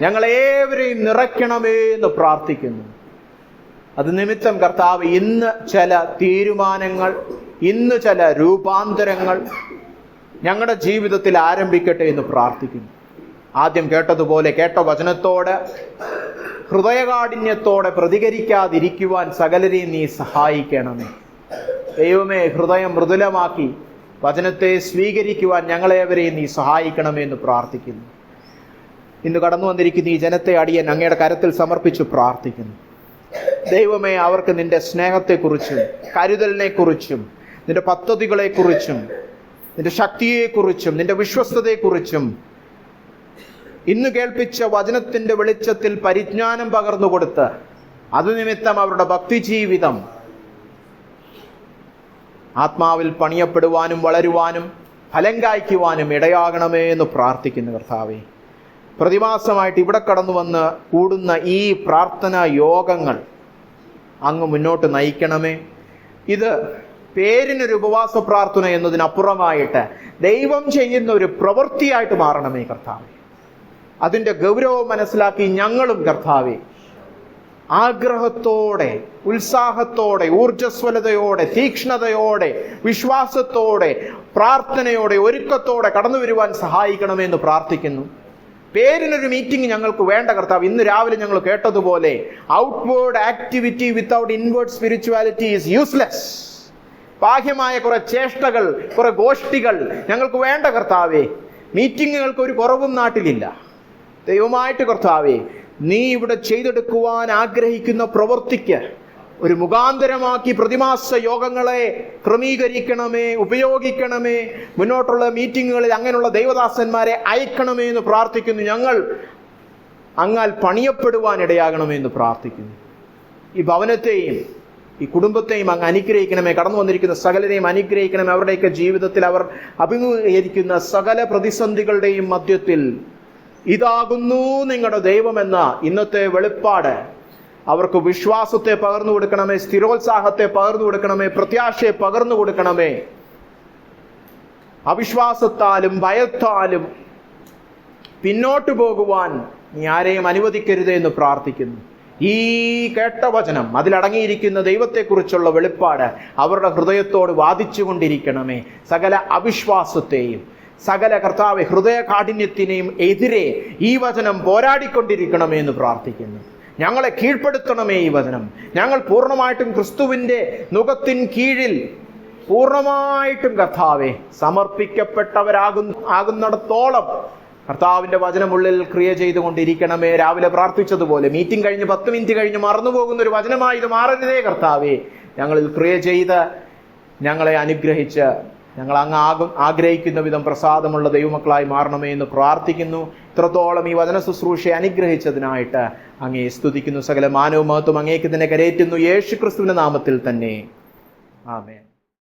ഞങ്ങളേവരെയും നിറയ്ക്കണമേ എന്ന് പ്രാർത്ഥിക്കുന്നു. അത് നിമിത്തം കർത്താവ് ഇന്ന് ചില തീരുമാനങ്ങൾ, ഇന്ന് ചില രൂപാന്തരങ്ങൾ ഞങ്ങളുടെ ജീവിതത്തിൽ ആരംഭിക്കട്ടെ എന്ന് പ്രാർത്ഥിക്കുന്നു. ആദ്യം കേട്ടതുപോലെ കേട്ട വചനത്തോട് ഹൃദയകാഠിന്യത്തോടെ പ്രതികരിക്കാതിരിക്കുവാൻ സകലരെയും നീ സഹായിക്കണമേ. ദൈവമേ, ഹൃദയം മൃദുലമാക്കി വചനത്തെ സ്വീകരിക്കുവാൻ ഞങ്ങളേവരെയും നീ സഹായിക്കണമേ എന്ന് പ്രാർത്ഥിക്കുന്നു. ഇന്ന് കടന്നു വന്നിരിക്കുന്ന ഈ ജനത്തെ അടിയൻ അങ്ങയുടെ കരത്തിൽ സമർപ്പിച്ച് പ്രാർത്ഥിക്കുന്നു. ദൈവമേ, അവർക്ക് നിന്റെ സ്നേഹത്തെക്കുറിച്ചും കരുതലിനെക്കുറിച്ചും നിന്റെ പദ്ധതികളെക്കുറിച്ചും നിന്റെ ശക്തിയെക്കുറിച്ചും നിന്റെ വിശ്വസ്തതയെക്കുറിച്ചും ഇന്ന് കേൾപ്പിച്ച വചനത്തിന്റെ വെളിച്ചത്തിൽ പരിജ്ഞാനം പകർന്നു കൊടുത്ത് അത് നിമിത്തം അവരുടെ ഭക്തിജീവിതം ആത്മാവിൽ പണിയപ്പെടുവാനും വളരുവാനും ഫലം കായ്ക്കുവാനും ഇടയാകണമേ എന്ന് പ്രാർത്ഥിക്കുന്നു. കർത്താവേ, പ്രതിമാസമായിട്ട് ഇവിടെ കടന്നു വന്ന് കൂടുന്ന ഈ പ്രാർത്ഥനാ യോഗങ്ങൾ അങ്ങ് മുന്നോട്ട് നയിക്കണമേ. ഇത് പേരിനൊരു ഉപവാസ പ്രാർത്ഥന എന്നതിനപ്പുറമായിട്ട് ദൈവം ചെയ്യുന്ന ഒരു പ്രവൃത്തിയായിട്ട് മാറണമേ കർത്താവേ. അതിൻ്റെ ഗൗരവം മനസ്സിലാക്കി ഞങ്ങളും കർത്താവേ ആഗ്രഹത്തോടെ, ഉത്സാഹത്തോടെ, ഊർജ്ജസ്വലതയോടെ, തീക്ഷ്ണതയോടെ, വിശ്വാസത്തോടെ, പ്രാർത്ഥനയോടെ, ഒരുക്കത്തോടെ കടന്നു വരുവാൻ സഹായിക്കണമെന്ന് പ്രാർത്ഥിക്കുന്നു. പേരിനൊരു മീറ്റിംഗ് ഞങ്ങൾക്ക് വേണ്ട കർത്താവ്. ഇന്ന് രാവിലെ ഞങ്ങൾ കേട്ടതുപോലെ outward activity without inward spirituality is useless. ബാഹ്യമായ കുറെ ചേഷ്ടകൾ, കുറെ ഗോഷ്ഠികൾ ഞങ്ങൾക്ക് വേണ്ട കർത്താവേ. മീറ്റിങ്ങുകൾക്ക് ഒരു കുറവും നാട്ടിലില്ല. ദൈവമായിട്ട് കർത്താവേ, നീ ഇവിടെ ചെയ്തെടുക്കുവാൻ ആഗ്രഹിക്കുന്ന പ്രവൃത്തിക്ക് ഒരു മുഖാന്തരമാക്കി പ്രതിമാസ യോഗങ്ങളെ ക്രമീകരിക്കണമേ, ഉപയോഗിക്കണമേ. മുന്നോട്ടുള്ള മീറ്റിങ്ങുകളിൽ അങ്ങനെയുള്ള ദൈവദാസന്മാരെ അയക്കണമേ എന്ന് പ്രാർത്ഥിക്കുന്നു. ഞങ്ങൾ അങ്ങാൽ പണിയപ്പെടുവാൻ ഇടയാകണമേ എന്ന് പ്രാർത്ഥിക്കുന്നു. ഈ ഭവനത്തെയും ഈ കുടുംബത്തെയും അങ്ങ് അനുഗ്രഹിക്കണമേ. കടന്നു വന്നിരിക്കുന്ന സകലരെയും അനുഗ്രഹിക്കണമേ. അവരുടെയൊക്കെ ജീവിതത്തിൽ അവർ അഭിമുഖീകരിക്കുന്ന സകല പ്രതിസന്ധികളുടെയും മധ്യത്തിൽ ഇതാകുന്നു നിങ്ങളുടെ ദൈവമെന്ന ഇന്നത്തെ വെളിപ്പാട് അവർക്ക് വിശ്വാസത്തെ പകർന്നു കൊടുക്കണമേ, സ്ഥിരോത്സാഹത്തെ പകർന്നു കൊടുക്കണമേ, പ്രത്യാശയെ പകർന്നു കൊടുക്കണമേ. അവിശ്വാസത്താലും ഭയത്താലും പിന്നോട്ടു പോകുവാൻ നീ ആരെയും അനുവദിക്കരുതേ എന്ന് പ്രാർത്ഥിക്കുന്നു. ഈ കേട്ട വചനം, അതിലടങ്ങിയിരിക്കുന്ന ദൈവത്തെക്കുറിച്ചുള്ള വെളിപ്പാട് അവരുടെ ഹൃദയത്തോട് വാദിച്ചു കൊണ്ടിരിക്കണമേ. സകല അവിശ്വാസത്തെയും സകല കർത്താവെ ഹൃദയകാഠിന്യത്തിനെയും എതിരെ ഈ വചനം പോരാടിക്കൊണ്ടിരിക്കണമേ എന്ന് പ്രാർത്ഥിക്കുന്നു. ഞങ്ങളെ കീഴ്പ്പെടുത്തണമേ ഈ വചനം. ഞങ്ങൾ പൂർണ്ണമായിട്ടും ക്രിസ്തുവിൻ്റെ നുകത്തിൻ കീഴിൽ പൂർണ്ണമായിട്ടും കർത്താവെ ആകുന്നിടത്തോളം കർത്താവിന്റെ വചനമുള്ളിൽ ക്രിയ ചെയ്തുകൊണ്ടിരിക്കണമേ. രാവിലെ പ്രാർത്ഥിച്ചതുപോലെ മീറ്റിംഗ് കഴിഞ്ഞ് 10 മിനിറ്റ് കഴിഞ്ഞ് മറന്നുപോകുന്ന ഒരു വചനമായി ഇത് മാറരുതേ കർത്താവെ. ഞങ്ങളിൽ ക്രിയ ചെയ്ത് ഞങ്ങളെ അനുഗ്രഹിച്ച് ഞങ്ങൾ അങ്ങ് ആഗ്രഹിക്കുന്ന വിധം പ്രസാദമുള്ള ദൈവമക്കളായി മാറണമേ എന്ന് പ്രാർത്ഥിക്കുന്നു. ഇത്രത്തോളം ഈ വചന ശുശ്രൂഷയെ അനുഗ്രഹിച്ചതിനായിട്ട് അങ്ങേ സ്തുതിക്കുന്നു. സകല മാനവ മഹത്വം അങ്ങേക്ക് തന്നെ കരേറ്റുന്നു. യേശു ക്രിസ്തുവിന്റെ നാമത്തിൽ തന്നെ. ആമേൻ.